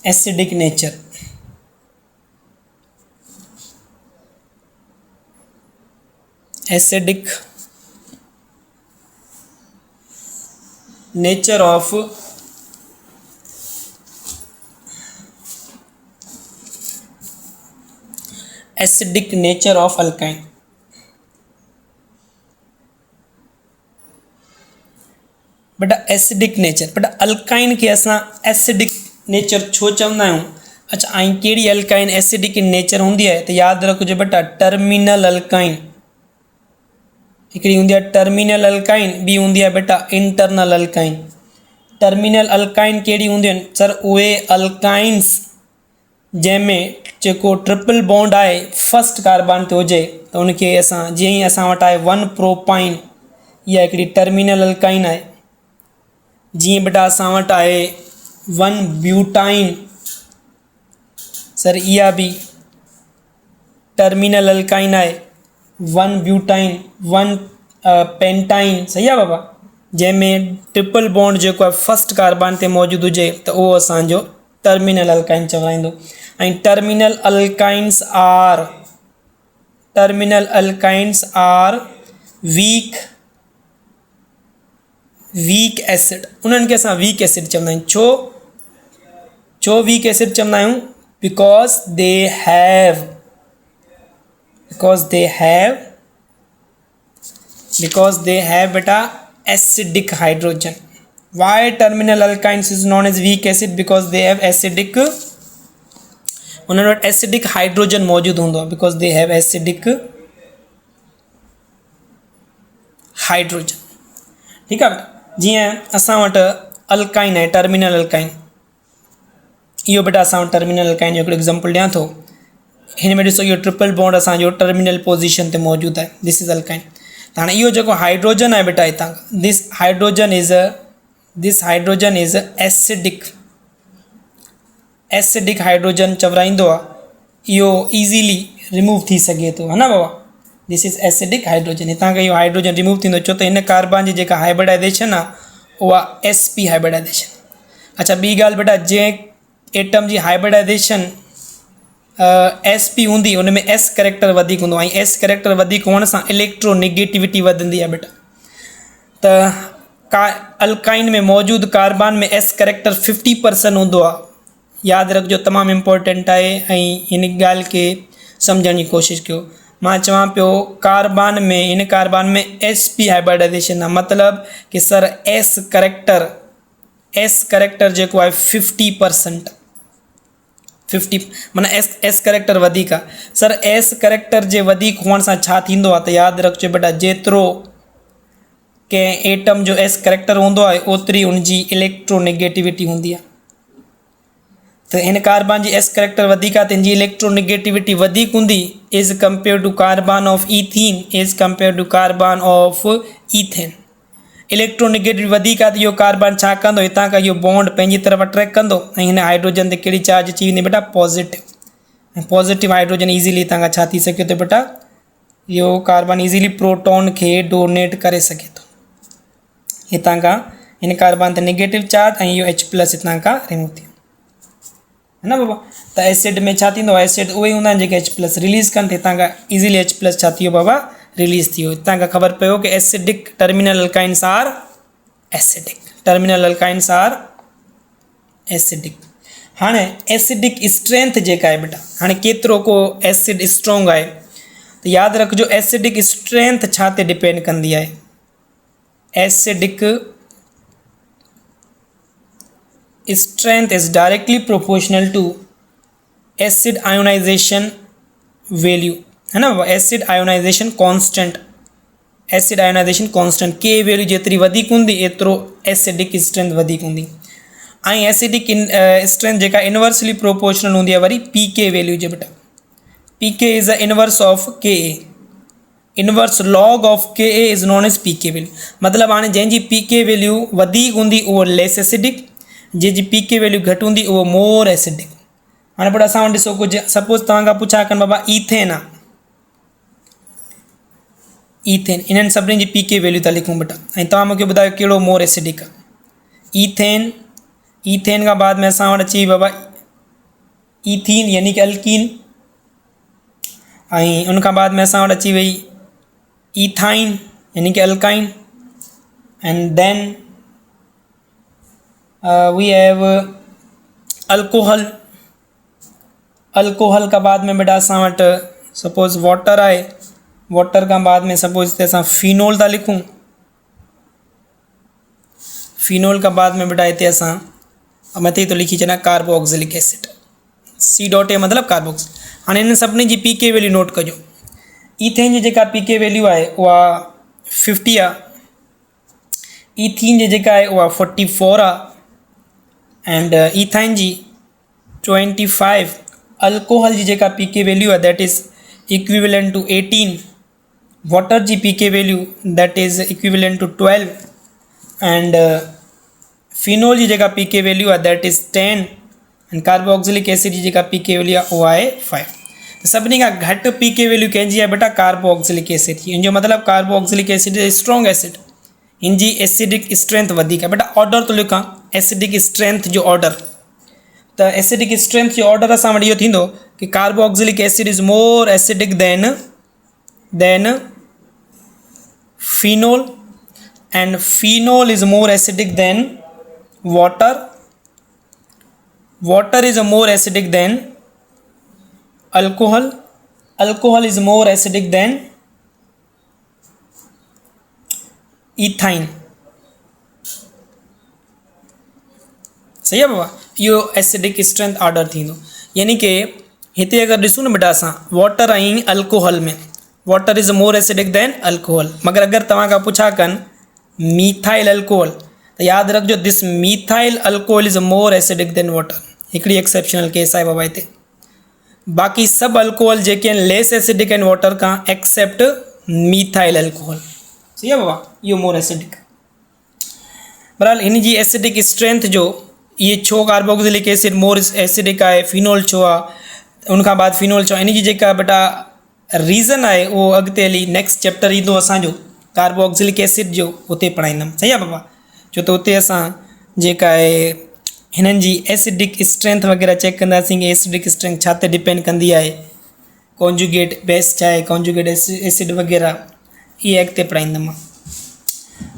[SPEAKER 1] Acidic nature, acidic nature of acidic nature of alkyne. बेटा एसिडिक नेचर, बेटा अल्काइन के असां एसिडिक नेचर छो चवंदा आहियूं। अच्छा, ऐं कहिड़ी अल्काइन एसिडिक नेचर हूंदी आहे त यादि रखिजो बेटा टर्मिनल अल्काइन, हिकिड़ी हूंदी आहे टर्मिनल अल्काइन, ॿी हूंदी आहे बेटा इंटरनल अल्काइन। टर्मिनल अल्काइन कहिड़ी हूंदियूं आहिनि सर, उहे अल्काइन्स जंहिंमें जेको ट्रिपल बॉन्ड आहे फर्स्ट कार्बन ते हुजे, त उनखे असां जीअं ई असां वटि आहे 1 प्रोपाइन, इहा हिकिड़ी टर्मिनल अल्काइन आहे। जीअं बेटा असां वटि आहे 1 ब्यूटाइन, सर इहा भी टर्मिनल अल्काइन आहे। 1 ब्यूटाइन, 1 पेंटाइन, सही आहे बाबा, जंहिंमें ट्रिपल बॉन्ड जेको आहे फर्स्ट कार्बन ते मौजूदु हुजे त उहो असांजो टर्मिनल अल्काइन चवाईंदो। ऐं terminal alkynes are weak acid, उन्हनि खे असां वीक एसिड चवंदा आहियूं। छो वीक एसिड चवंदा आहियूं, बिकॉज दे हैव बेटा acidic hydrogen. Why terminal alkynes is known as weak acid, because they have acidic, उन्हनि वटि एसिडिक हाइड्रोजन मौजूदु हूंदो आहे, because they have acidic hydrogen. ठीकु आहे, जीअं असां वटि अल्काइन आहे टर्मिनल अल्काइन, इहो बेटा असां वटि टर्मिनल अल्काइन जो हिकिड़ो एग्जाम्पल ॾियां थो। हिन में ॾिसो इहो ट्रिपल बॉन्ड असांजो टर्मिनल पोजीशन ते मौजूदु आहे, दिस इज़ अल्काइन। त हाणे इहो जेको हाइड्रोजन आहे बेटा हितां, this hydrogen is acidic hydrogen चवराईंदो आहे, इहो ईज़ीली रिमूव थी सघे थो, है ना बाबा। दिस इज़ एसिडिक हाइड्रोजन, हितां खां इहो हाइड्रोजन रिमूव थींदो, छो त हिन कार्बन जी जेका हाइब्रिडाइजेशन आहे उहा sp हाइब्रिडाइजेशन। अच्छा, ॿी ॻाल्हि बेटा, जंहिं एटम जी हाइब्रिडाइजेशन एस पी हूंदी उन में एस कैरेक्टर वधीक हूंदो ऐं एस कैरेक्टर वधीक हुअण सां इलेक्ट्रोनेगेटिविटी वधंदी आहे बेटा। त अल्काइन में मौजूदु कार्बन में एस कैरेक्टर 50% हूंदो आहे। यादि रखिजो, तमामु इम्पोर्टेंट आहे ऐं हिन ॻाल्हि खे सम्झण जी कोशिशि कयो। मां चवां पियो कार्बन में, हिन कार्बन में एस पी हाइब्रिडाइजेशन आहे, मतिलबु कि सर एस कैरेक्टर जेको आहे 50%, 50 माना एस कैरेक्टर वधीक आहे। सर एस कैरेक्टर जे वधीक हुअण सां छा थींदो आहे? त यादि रखिजो बेटा, जेतिरो कंहिं एटम जो एस कैरेक्टर हूंदो आहे ओतिरी उनजी इलेक्ट्रोनेगेटिविटी हूंदी आहे। त हिन कार्बन जी एस कैरेक्टर वधीक आहे त हिनजी इलेक्ट्रोनेगेटिविटी वधीक हूंदी as compare to carbon of ethene, as compare to carbon of ethane. Electronegativity वधीक आहे त इहो कार्बन छा कंदो? हितां खां इहो बॉन्ड पंहिंजी तरफ़ अट्रैक्ट कंदो ऐं हिन हाइड्रोजन ते कहिड़ी चार्ज अची वेंदी बेटा? पॉजिटिव। ऐं पॉजिटिव हाइड्रोजन ईज़ीली हितां खां छा थी सघे थो बेटा? इहो कार्बन ईज़ीली प्रोटॉन खे डोनेट करे सघे थो। हितां खां हिन कार्बन ते नेगेटिव चार्ज ऐं इहो H+ हितां खां रिमूव थी, है न बाबा। त एसिड में छा थींदो आहे? एसिड उहे हूंदा आहिनि जेके H+ रिलीज़ कनि, हितां खां इज़ीली H+ छा थी वियो बाबा? रिलीज़ थी वियो। हितां खां ख़बर पियो कि acidic terminal alkynes are acidic, terminal alkynes are acidic. हाणे एसिडिक स्ट्रेंथ जेका आहे बेटा, हाणे केतिरो को एसिड स्ट्रॉन्ग आहे, त यादि रखिजो एसिडिक स्ट्रेंथ छा ते डिपेंड कंदी आहे? Acidic strength is directly proportional to acid ionization value, है ना? Acid ionization constant, acid ionization constant के वैल्यू जेतिरी वधीक हूंदी एतिरो एसिडिक स्ट्रेंथ वधीक हूंदी। ऐं एसिडिक स्ट्रेंथ जेका इनवर्सली प्रोपोर्शनल हूंदी आहे वरी पी के वैल्यू जे बेटा। पी के is the inverse of K A, inverse log of K a is known as p K value. मतिलबु हाणे जंहिंजी पी के वैल्यू वधीक हूंदी उहो लेस एसिडिक, जंहिंजी पी के वैल्यू घटि हूंदी उहो मोर एसिडिक। हाणे बेटा असां वटि ॾिसो, कुझु सपोज़ तव्हां खां पुछा कनि बाबा ईथेन आहे, ईथेन, इन्हनि सभिनी जी पी के वैल्यू था लिखूं बेटा, ऐं तव्हां मूंखे ॿुधायो कहिड़ो मोर एसिडिक आहे? ईथेन। ईथेन खां बाद में असां वटि अची बाबा ईथीन यानी कि अल्कीन, ऐं उनखां बाद में असां वटि अची वई ईथाइन यानी कि alkyne, and then we have alcohol. Alcohol का बाद में बेटा असां वटि सपोज़ वाटर आहे, वाटर का बाद में सपोज़ हिते असां फिनोल था लिखूं, फिनोल का बाद में बेटा हिते असां मथे तो लिखी छॾियां कार्बोक्सिलिक एसिड, C.A मतिलबु कार्बोक्सिल। हाणे हिन सभिनी जी पी के वैल्यू नोट कजो। ईथेन जी जेका पी के वैल्यू आहे उहा 50 आहे, ईथीन जी जेका आहे उहा 44 आहे, एंड ईथाइन जी 25। अल्कोहल जी जेका पी के वैल्यू आहे that is equivalent to 18, water जी P K value that is equivalent to 12, and phenol जी जेका पी के वैल्यू आहे that is 10, and carboxylic acid जी जेका पी के वैल्यू आहे उहा आहे 5। त सभिनी खां घटि पी के वैल्यू कंहिंजी आहे बेटा? कार्बोक्सिलिक एसिड जी। इन जो मतिलबु carboxylic acid is strong acid, इन जी एसिडिक स्ट्रेंथ वधीक आहे। बेटा ऑर्डर तो लिखां, एसिडिक स्ट्रेंथ जो ऑर्डर, त एसिडिक स्ट्रेंथ जो ऑर्डर असां वटि इहो थींदो कि carboxylic acid is more acidic than phenol, and phenol is more acidic than water, water is more acidic than alcohol, alcohol is more acidic than ethyne। सही आहे बाबा, इहो एसिडिक स्ट्रेंथ ऑर्डर थींदो। यानी कि हिते अगरि ॾिसूं न बेटा असां वाटर ऐं अल्कोहल में, water is more acidic then alcohol, मगर अगरि तव्हां खां पुछा कनि मीथाइल अल्कोहल त यादि रखिजो this methyl alcohol is more acidic than water. हिकिड़ी एक्सेप्शनल केस आहे बाबा हिते, बाक़ी सभु अल्कोहल जेके आहिनि लेस एसिडिक आहिनि वाटर खां एक्सेप्ट मीथाइल अल्कोहल। सही आहे बाबा, इहो मोर एसिडिक। बहरहाल हिन जी एसिडिक स्ट्रेंथ जो ये छो कार्बोक्सिलिक एसिड मोर एसिडिक आहे, फिनोल छो आहे, उनखां बाद फिनोल छो, इन जी जेका बेटा रीज़न आहे उहो अॻिते हली नेक्स्ट चैप्टर ईंदो असांजो कार्बोक्सिलिक एसिड जो, उते पढ़ाईंदुमि। सही आहे बाबा, छो त उते असां जेका आहे हिननि जी एसिडिक स्ट्रेंथ वग़ैरह चेक कंदासीं कि एसिडिक स्ट्रेंथ छा ते डिपेंड कंदी आहे, कॉन्जुगेट बेस छा आहे, कॉन्जुगेट एसिड वग़ैरह इहे अॻिते पढ़ाईंदुमि मां।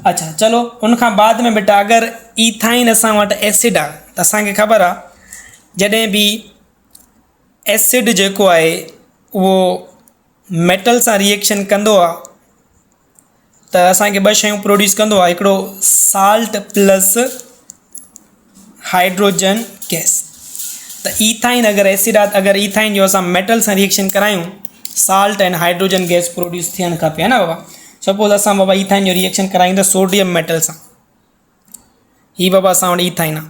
[SPEAKER 1] अच्छा चलो उनखां बाद में बेटा अगरि ईथाइन असां वटि एसिड आहे त असांखे ख़बर आहे जॾहिं बि एसिड जेको आहे उहो मेटल सां रिएक्शन कंदो आहे त असांखे ॿ शयूं प्रोड्यूस कंदो आहे, हिकिड़ो साल्ट प्लस हाइड्रोजन गैस। त ईथाइन अगरि एसिड आहे, अगरि ईथाइन जो असां मेटल सां रिएक्शन करायूं salt and hydrogen gas produce थियणु खपे, है न बाबा। सपोज़ असां बाबा ईथाइन जो रिएक्शन करायूं था सोडियम मेटल सां, हीअ बाबा असां वटि ईथाइन आहे,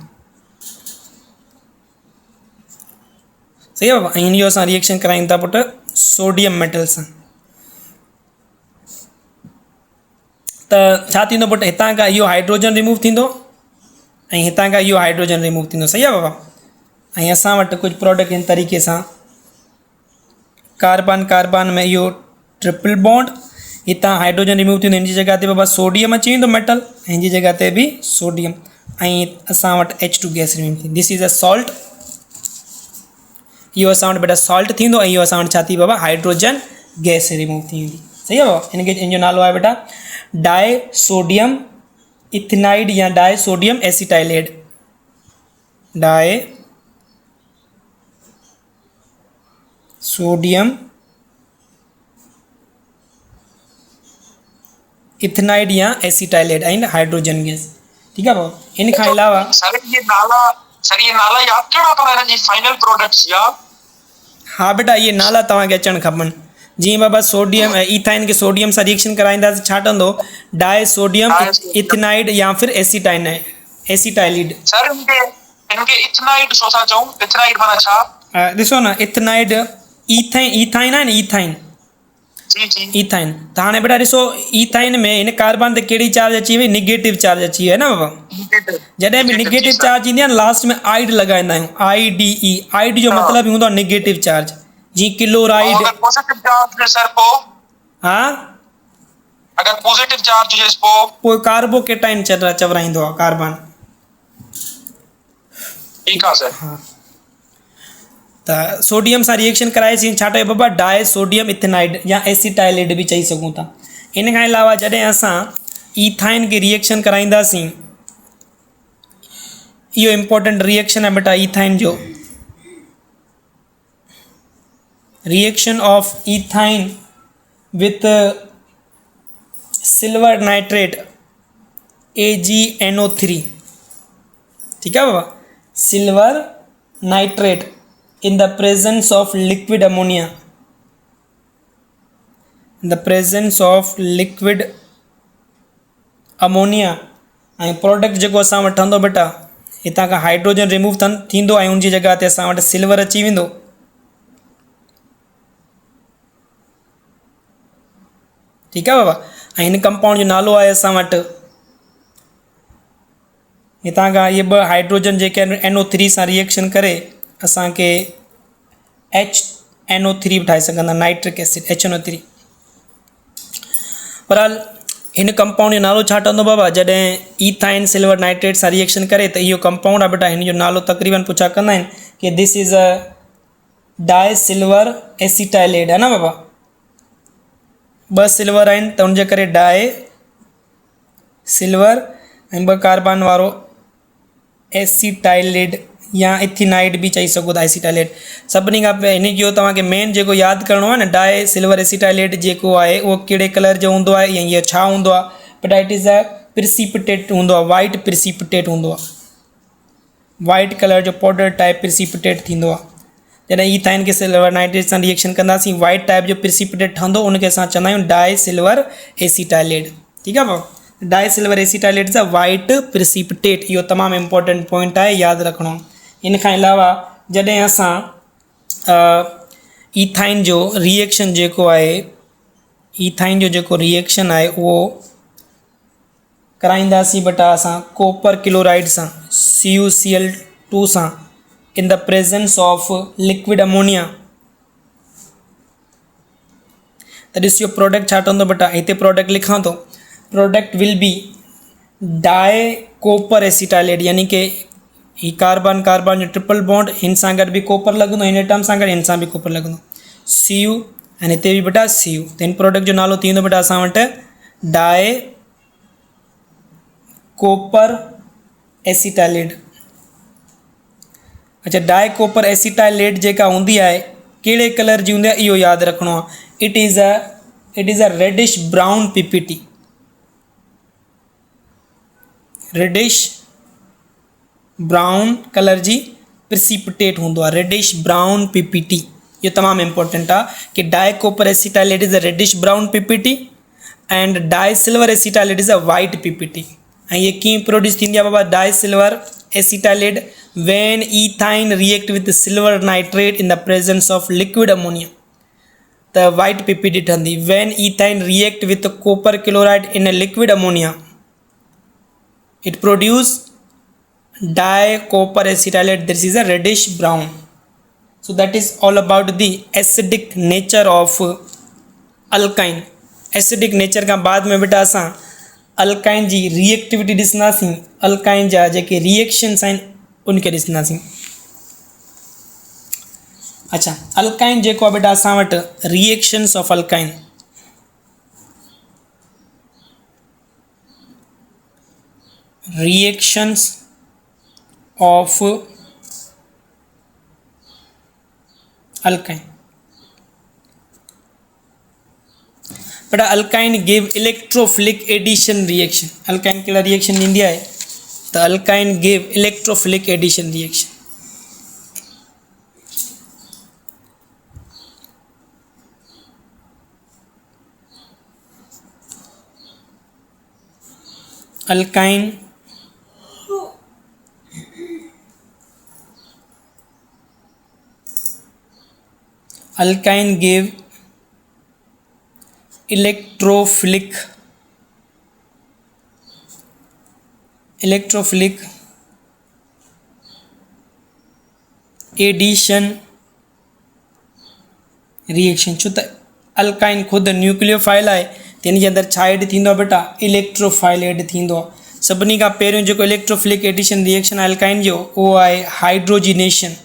[SPEAKER 1] सही आहे बाबा। ऐं हिन जो असां रिएक्शन करायूं था पुटु सोडियम मेटल सां, त छा थींदो पुटु, हितां खां इहो हाइड्रोजन रिमूव थींदो ऐं हितां खां इहो हाइड्रोजन रिमूव थींदो, सही आहे बाबा। ऐं असां वटि कुझु प्रोडक्ट हिन तरीक़े सां कार्बन कार्बन में इहो ट्रिपल बॉन्ड, हितां हाइड्रोजन रिमूव थींदो, हिन जी जॻह ते बाबा सोडियम अची वेंदो मेटल, हिन जी जॻह ते बि सोडियम, ऐं असां वटि H2 गैस रिमूव थींदी। दिस इज़ अ सॉल्ट, इहो असां वटि बेटा सॉल्ट थींदो ऐं इहो असां वटि छा थी बाबा हाइड्रोजन गैस रिमूव थी वेंदी, सही आहे बाबा। हिन जो नालो आहे बेटा डाई सोडियम इथेनाइड या डाई सोडियम एसिटाइलेट, डाई सोडियम इथेनाइड या एसिटाइलेट एंड हाइड्रोजन गैस, ठीक है बाबा। इन खां अलावा
[SPEAKER 2] सर ये नाला याद करणा पवंदा हिननि जी फाइनल प्रोडक्ट्स या?
[SPEAKER 1] हाँ बेटा ये नाला तव्हांखे अचणु खपनि। जीअं बाबा सोडियम ईथाइन खे सोडियम सां रिएक्शन कराईंदासीं छा ठहंदो, डाई सोडियम इथेनाइड या फिर एसिटाइलिड।
[SPEAKER 2] सर इनके इथेनाइड छो था चऊं? इथेनाइड माना छा?
[SPEAKER 1] ॾिसो न इथेनाइड ईथाइन आहे न, ईथाइन त हाणे बेटा ॾिसो ईथाइन में हिन कार्बन ते कहिड़ी चार्ज अची वई, निगेटिव चार्ज अची वई है न बाबा। जॾहिं बि निगेटिव चार्ज ईंदी आहे न लास्ट में आइड लॻाईंदा आहियूं, IDE, आइड जो मतिलबु हूंदो आहे निगेटिव चार्ज, जीअं क्लोराइड। हाँ
[SPEAKER 2] अगर पॉजिटिव चार्ज हुजेस
[SPEAKER 1] पोइ कार्बोकेटाइन चवराईंदो आहे कार्बन,
[SPEAKER 2] ठीक आहे सर।
[SPEAKER 1] हाँ त सोडियम सां रिएक्शन कराएसीं छा ठहे बाबा डाई सोडियम इथेनाइड या एसिटाइलिड बि चई सघूं था। इन खां अलावा जॾहिं असां ईथाइन खे रिएक्शन कराईंदासीं, इहो इम्पोर्टेंट रिएक्शन आहे बेटा ईथाइन जो, reaction of ethyne with silver nitrate AgNO3, ठीक है बाबा, silver nitrate in the presence of liquid ammonia, in the presence of liquid ammonia, ऐं प्रोडक्ट जेको असां वटि ठहंदो बेटा हितां खां हाइड्रोजन रिमूव थींदो ऐं उनजी जॻह ते असां वटि सिल्वर अची वेंदो, ठीकु आहे बाबा। ऐं हिन कंपाउंड जो नालो आहे असां वटि, हितां खां इहे ॿ हाइड्रोजन जेके NO3 सां रिएक्शन करे असांखे HNO3 बि ठाहे सघंदा, नाइट्रिक एसिड HNO3। बहरहाल हिन कंपाउंड जो नालो छा ठहंदो बाबा, जॾहिं ईथाइन सिल्वर नाइट्रेट सां रिएक्शन करे त इहो कंपाउंड आहे बेटा, हिन जो नालो तक़रीबन पुछा कंदा आहिनि कि this is a di silver acetylate, है न बाबा। ॿ सिल्वर आहिनि त उनजे करे डाई सिल्वर ऐं ॿ कार्बन वारो एसिटाइलेट या इथेनाइड बि चई सघो था, एसिटाइलेट। सभिनी खां पहिरीं हिन जो तव्हांखे मेन जेको यादि करिणो आहे न, डाई सिल्वर एसिटाइलेट जेको आहे उहो कहिड़े कलर जो हूंदो आहे या इहो छा हूंदो आहे बेटा, इट इज़ अ प्रिसिपिटेट हूंदो आहे, वाइट प्रिसिपिटेट हूंदो आहे, वाइट कलर जो पाउडर टाइप प्रिसिपिटेट थींदो आहे। जॾहिं ईथाइन खे सिल्वर नाइट्रेट सां रिएक्शन कंदासीं वाइट टाइप जो प्रिसिपिटेट ठहंदो, उनखे असां चवंदा आहियूं डाई सिल्वर एसिटाइलेट, ठीकु आहे बाबा। Di silver acetylate is a white precipitate, इहो तमामु इम्पोर्टेंट पॉइंट आहे, यादि रखिणो। इन खां अलावा जॾहिं असां ईथाइन जो रिएक्शन जेको आहे, ईथाइन जो जेको रिएक्शन आहे उहो कराईंदासीं बेटा असां कॉपर क्लोराइड सां CuCl2 सां इन the presence of liquid ammonia, त ॾिसियो प्रोडक्ट छा ठहंदो बेटा, हिते प्रोडक्ट लिखां थो, product will be di copper acetylate, यानी कि ही कार्बन कार्बन जो ट्रिपल बॉन्ड हिन सां गॾु बि कोपर लॻंदो, हिन टर्म सां गॾु हिन सां बि कोपर लॻंदो, Cu ऐं हिते बि बेटा Cu। त हिन प्रोडक्ट जो नालो थी वेंदो बेटा असां वटि डाए कोपर एसिटाइलेट। अच्छा, डाए कोपर एसिटाइलेट जेका हूंदी आहे कहिड़े कलर जी हूंदी आहे इहो यादि रखिणो आहे। It is a reddish brown PPT, reddish brown colour जी प्रिसिपिटेट हूंदो आहे, रेडिश ब्राउन PPT। इहो तमामु इम्पोर्टेंट आहे कि di copper acetylate is a reddish brown PPT and di silver acetylate is a white PPT। ऐं ये कीअं प्रोड्यूस थींदी आहे बाबा di silver acetylate when ethine react with silver nitrate in the presence of liquid ammonia, the white PPT ठहंदी। when ethine react with copper chloride in a liquid ammonia it produce di copper acetylate, this is a reddish brown। so that is all about the acidic nature of alkyne। acidic nature का बाद में बेटा असां अल्काइन जी रिएक्टिविटी ॾिसंदासीं, अल्काइन जा जेके रिएक्शन्स आहिनि उनखे ॾिसंदासीं। अच्छा, अल्काइन जेको आहे बेटा असां वटि reactions of alkyne, reactions of alkyne बेटा alkyne give electrophilic addition reaction. Alkyne कहिड़ा रिएक्शन ॾींदी आहे त alkyne give electrophilic addition reaction. Alkyne give electrophilic addition reaction. छो त अल्काइन ख़ुदि न्यूक्लियोफाइल आहे त हिन जे अंदरि छा एड थींदो आहे बेटा इलेक्ट्रोफाइल एड थींदो आहे। सभिनी खां पहिरियों जेको इलेक्ट्रोफिलिक एडिशन रिएक्शन आहे अल्काइन जो उहो आहे हाइड्रोजिनेशन।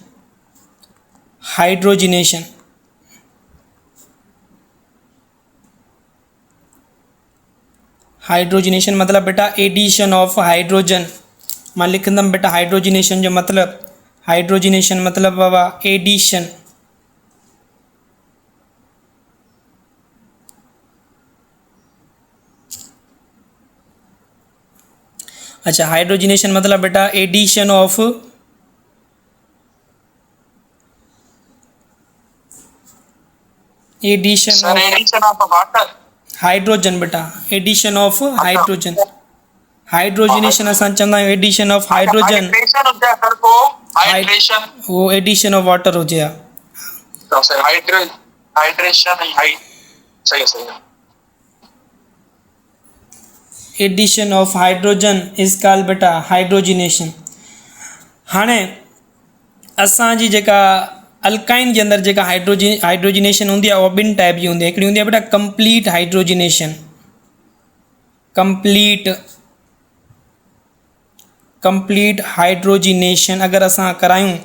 [SPEAKER 1] हाइड्रोजिनेशन मतलब बेटा एडिशन ऑफ हाइड्रोजन। मां लिखंदमि बेटा हाइड्रोजिनेशन जो मतलब, हाइड्रोजिनेशन मतलब बाबा एडिशन। अच्छा, हाइड्रोजिनेशन मतलब बेटा एडिशन ऑफ
[SPEAKER 2] वाटर
[SPEAKER 1] हाइड्रोजन बेटा, एडिशन ऑफ हाइड्रोजन। हाइड्रोजिनेशन असां चवंदा आहियूं एडिशन ऑफ हाइड्रोजन, वो एडिशन ऑफ वाटर हुजे हा। Addition of hydrogen is called बेटा हाइड्रोजिनेशन। हाणे असांजी जेका अल्काइन जे अंदरि जेका हाइड्रोजिनेशन हूंदी आहे उहा ॿिनि टाइप जी हूंदी आहे। हिकिड़ी हूंदी आहे बेटा कंप्लीट हाइड्रोजिनेशन, कंप्लीट हाइड्रोजिनेशन अगरि असां करायूं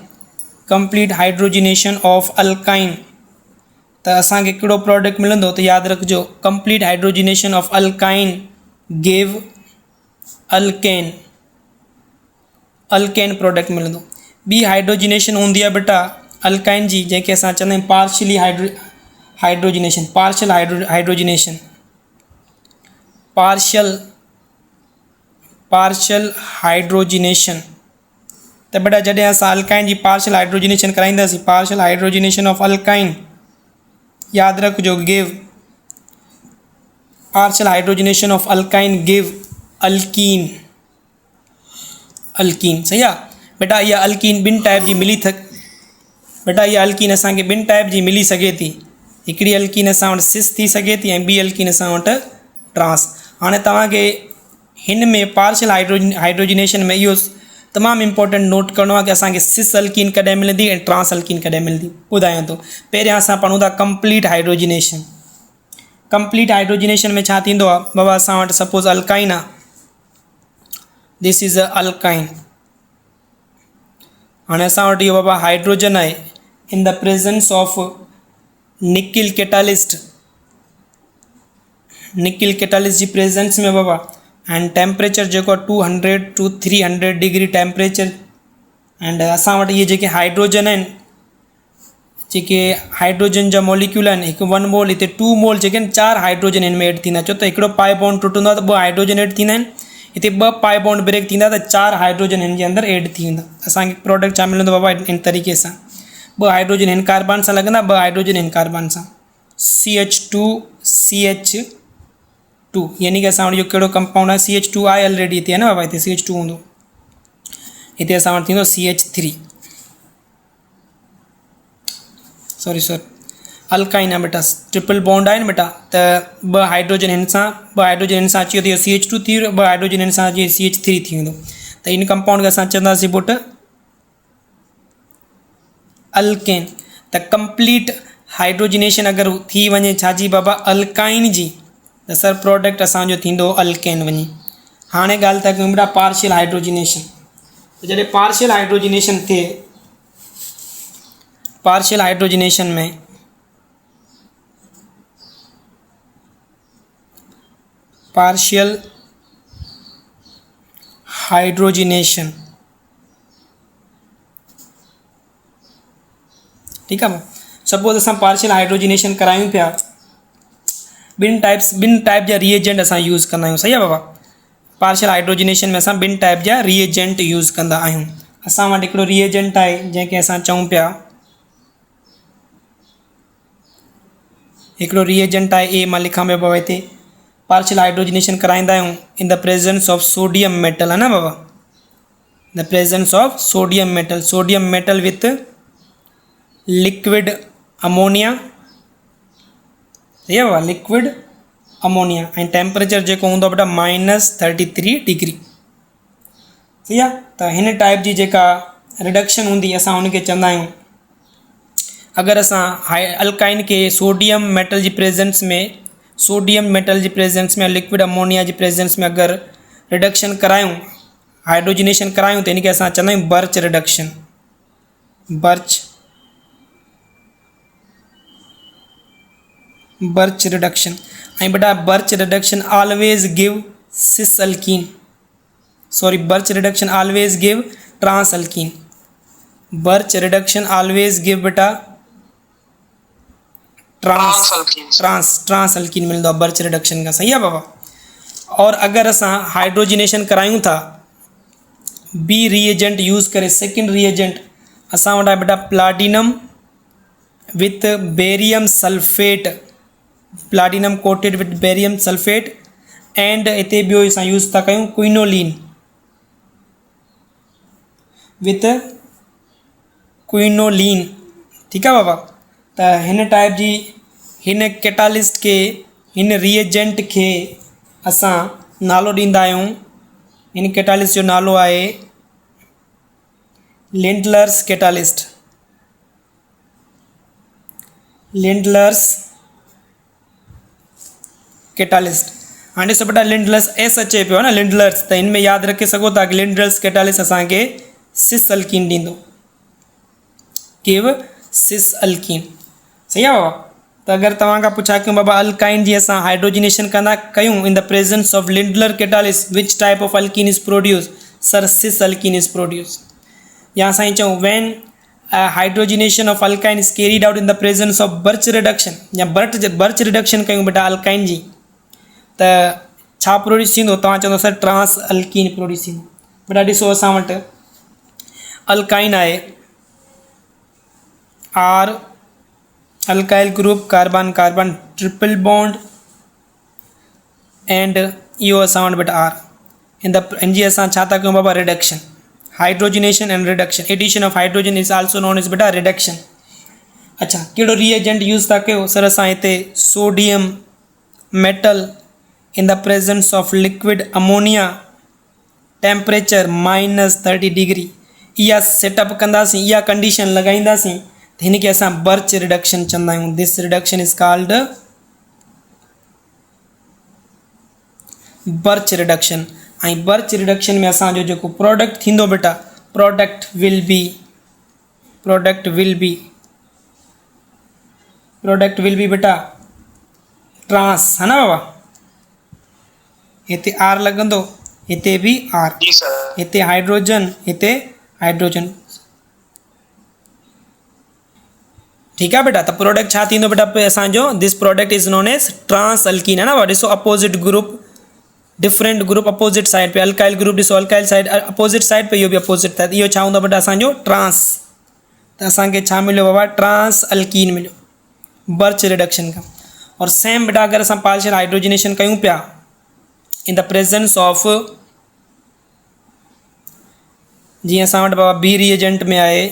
[SPEAKER 1] कंप्लीट हाइड्रोजिनेशन ऑफ अल्काइन त असांखे कहिड़ो प्रोडक्ट मिलंदो त यादि रखिजो complete hydrogenation of alkyne give alkane product मिलंदो। ॿी हाइड्रोजिनेशन हूंदी आहे बेटा अल्काइन जी जंहिंखे असां चवंदा आहियूं partially hydrogenation, partial hydrogenation, partial hydrogenation. त बेटा जॾहिं असां अल्काइन जी पार्शियल हाइड्रोजिनेशन कराईंदासीं, पार्शियल हाइड्रोजिनेशन ऑफ अल्काइन यादि रखिजो give partial hydrogenation of alkyne give alkene. सही आहे बेटा। इहा अल्कीन ॿिनि टाइप जी मिली बेटा इहा अल्कीन असांखे ॿिनि टाइप जी मिली सघे थी। हिकिड़ी अल्कीन असां वटि सिस थी सघे थी ऐं ॿी अल्कीन असां वटि ट्रांस। हाणे तव्हांखे हिन में पार्शियल हाइड्रोजिनेशन में इहो तमामु इम्पोर्टेंट नोट करिणो आहे कि असांखे सिस अल्कीन कॾहिं मिलंदी ऐं ट्रांस अल्कीन कॾहिं मिलंदी। ॿुधायां थो, पहिरियां असां पढ़ूं था कंप्लीट हाइड्रोजिनेशन। कंप्लीट हाइड्रोजिनेशन में छा थींदो आहे बाबा, असां वटि सपोज़ अल्काइन आहे, दिस इज़ अ अल्काइन। हाणे असां वटि इहो बाबा हाइड्रोजन आहे in the presence of nickel catalyst, nickel catalyst जी प्रेजेंस में बाबा, एंड टेम्परेचर जेको 200 to 300 डिग्री टेम्परेचर। एंड असां वटि इहे जेके हाइड्रोजन आहिनि, जेके हाइड्रोजन जा मॉलिक्यूल आहिनि, हिकु 1 मोल, हिते 2 मोल जेके आहिनि 4 हाइड्रोजन हिन में एड थींदा। छो त हिकिड़ो पाई बॉन्ड टुटंदो आहे त 2 हाइड्रोजन एड थींदा आहिनि, हिते 2 पाई बॉन्ड ब्रेक थींदा त 4 हाइड्रोजन हिन जे अंदरि एड थी वेंदा। असांखे प्रोडक्ट छा मिलंदो बाबा इन तरीक़े सां, 2 हाइड्रोजन हिन कार्बन सां लॻंदा, 2 हाइड्रोजन हिन कार्बन सां, CH2 CH2, यानी कि असां वटि इहो कहिड़ो कंपाउंड आहे, CH2 आहे ऑलरेडी हिते, आहे न बाबा, हिते CH2 हूंदो, हिते असां वटि थींदो CH3, सॉरी अल्काइन आहे बेटा, ट्रिपल बॉन्ड आहे न बेटा, त 2 हाइड्रोजन हिन सां, 2 हाइड्रोजन हिन सां अची वियो त इहो CH2 थी वियो, 2 हाइड्रोजन हिन सां अची CH3 थी वेंदो। त इन कंपाउंड खे असां चवंदासीं पुटु अल्केन। त कंप्लीट हाइड्रोजिनेशन अगरि थी वञे छाजी बाबा, अल्काइन जी, त सर प्रोडक्ट असांजो थींदो अल्केन वञी। हाणे ॻाल्हि था कयूं बेटा पार्शियल हाइड्रोजिनेशन। त जॾहिं पार्शियल हाइड्रोजिनेशन थिए, पार्शियल हाइड्रोजिनेशन में पार्शियल हाइड्रोजिनेशन, ठीक है। सपोज असां पार्शियल हाइड्रोजिनेशन करायूं पिया, ॿिनि टाइप जा रिएजेंट असां यूज़ कंदा आहियूं, सही आहे बाबा। पार्शियल हाइड्रोजिनेशन में असां 2 टाइप जा रिएजेंट यूज़ कंदा आहियूं। असां वटि हिकिड़ो रिएजेंट आहे जंहिंखे असां चऊं पिया, हिकिड़ो रिएजेंट आहे ए, मां लिखां पियो बाबा हिते, पार्शियल हाइड्रोजिनेशन कराईंदा आहियूं in the presence of sodium metal, है ना बाबा, the presence of sodium metal, sodium metal with liquid ammonia, सही आहे बाबा, लिक्विड अमोनिया, ऐं टेम्परेचर जेको हूंदो आहे बेटा -33 डिग्री, सही आहे। त हिन टाइप जी जेका रिडक्शन हूंदी असां हुनखे चवंदा आहियूं, अगरि असां अल्काइन खे सोडियम मेटल जी प्रेजेंस में, सोडियम मेटल जी प्रेजेंस में, लिक्विड अमोनिया जी प्रेजेंस में अगरि रिडक्शन करायूं, हाइड्रोजिनेशन करायूं, त इनखे असां चवंदा आहियूं बर्च रिडक्शन, बर्च रिडक्शन। ऐं बेटा Birch reduction always give cis alkene, sorry Birch reduction always give trans alkene, Birch reduction always give बेटा ट्रांस अल्कीन मिलंदो आहे बर्च रिडक्शन का, सही आहे बाबा। और अगरि असां हाइड्रोजिनेशन करायूं था बी रिएजेंट यूज़ करे, सेकेंड रिएजेंट असां वटि आहे बेटा platinum with barium sulphate, platinum coated with barium sulphate, and हिते ॿियो असां यूज़ था कयूं क्विनोलिन विथ क्विनोलिन, ठीकु आहे बाबा। त हिन टाइप जी, हिन कैटालिस्ट खे, हिन रिएजेंट खे असां नालो ॾींदा आहियूं, हिन कैटालिस्ट जो नालो आहे लिंडलर्स कैटालिस्ट, लिंडलर्स कैटालिस्ट। हाणे ॾिसो बेटा लिंडलर्स एस अचे पियो आहे न, लिंडलर्स, त हिन में यादि रखे सघो था कि लिंडलर्स कैटालिस्ट असांखे सिस अल्कीन ॾींदो, गिव सिस अल्कीन, सही आहे बाबा। त अगरि तव्हां खां पुछा कयूं बाबा अल्काइन जी असां हाइड्रोजिनेशन कंदा कयूं in the presence of Lindlar catalyst, which type of alkene is produce, sir cis alkene is produce. या असां चऊं when hydrogenation of alkyne is carried out in the presence of Birch reduction, या बर्च रिडक्शन कयूं बेटा अल्काइन जी, त छा प्रोड्यूस थींदो, तव्हां चवंदो सर ट्रांस अल्कीन प्रोड्यूस थींदो। बेटा ॾिसो असां वटि अल्काइन आहे R, alkyl group, carbon carbon triple bond, and इहो असां वटि बेटा आर, इन जी असां छा था कयूं बाबा reduction, hydrogenation and reduction, addition of hydrogen is also known as बेटा रिडक्शन। अच्छा कहिड़ो रिएजेंट यूज़ था कयो, सर असां हिते sodium metal in the presence of liquid ammonia, temperature -30 degree, इहा सेटअप कंदासीं, इहा कंडीशन लॻाईंदासीं, त हिन खे असां बर्च रिडक्शन चवंदा आहियूं। This reduction is called Birch reduction. ऐं बर्च रिडक्शन में असांजो जेको प्रोडक्ट थींदो बेटा, product will be product will be बेटा ट्रांस है ना बाबा, हिते आर लगंदो, हिते भी आर,
[SPEAKER 2] जी सर।
[SPEAKER 1] हिते हाइड्रोजन, हिते हाइड्रोजन। ठीक है बेटा, तो प्रोडक्ट छा थींदो बेटा असांजो, this product is known as trans alkene है ना बाबा। ॾिसो opposite group, different group opposite side पे, अल्काइल ग्रुप ॾिसो अल्काइल साइड अपोजिट साइड पे, इहो बि अपोजिट था, इहो छा हूंदो बेटा असांजो ट्रांस। त असांखे छा मिलियो बाबा, ट्रांस अल्कीन मिलियो बर्च रिडक्शन का। और सेम बेटा अगर असां पार्शियल हाइड्रोजनेशन कयूं पिया इन द प्रेजेंस ऑफ, जीअं असां वटि बाबा बी रिएजेंट में आहे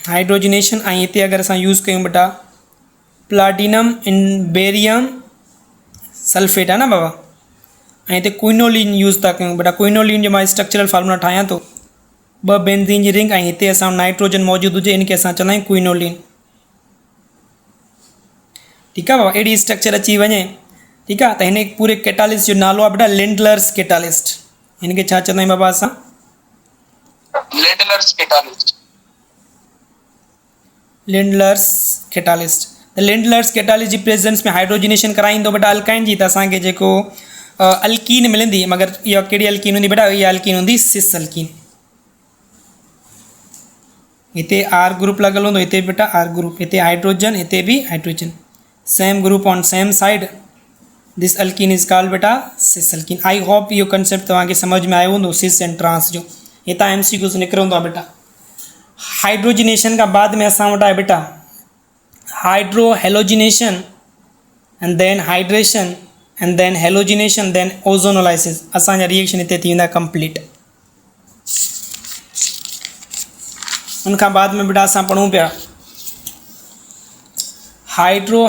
[SPEAKER 1] हाइड्रोजनेशन, ऐं हिते अगरि असां यूज़ कयूं बेटा प्लाटिनम इन बेरियम सल्फेट है ना बाबा, ऐं हिते क्विनोलिन यूज़ था कयूं बेटा। क्विनोलिन जो मां स्ट्रक्चरल फार्मूला ठाहियां थो, 2 बेंज़ीन जी रिंग, ऐं हिते असां नाइट्रोजन मौजूदु हुजे, इनखे असां चवंदा आहियूं क्विनोलिन। ठीकु आहे बाबा, अहिड़ी स्ट्रक्चर अची वञे। ठीकु आहे, त हिन पूरे कैटालिस्ट जो नालो आहे बेटा लिंडलर्स कैटालिस्ट। हिनखे छा चवंदा आहियूं बाबा असां,
[SPEAKER 2] लिंडलर्स कैटालिस्ट।
[SPEAKER 1] Lindlar's catalyst. त लिंडलर्स कैटालिस्ट जी प्रेजेंस में हाइड्रोजनेशन कराईंदो बेटा अल्काइन जी, त असांखे जेको अल्कीन मिलंदी, मगर इहा कहिड़ी अल्कीन हूंदी बेटा, इहा अल्कीन हूंदी सिस अल्कीन। हिते आर ग्रुप लॻल हूंदो, हिते बेटा आर ग्रुप, हिते हाइड्रोजन, हिते बि hydrogen, same group on same side, this alkene is called बेटा सिस अल्कीन। आई होप इहो कंसेप्ट तव्हांखे समझ में आयो हूंदो सिस एंड ट्रांस जो। हितां MCQs निकिरंदो आहे बेटा। हाइड्रोजनेशन खां बाद में असां वटि आहे बेटा hydrohalogenation, and then hydration, and then halogenation, then ozonolysis. असांजा रिएक्शन हिते थी वेंदा कंप्लीट। उनखां बाद में बेटा असां पढ़ूं पिया हाइड्रो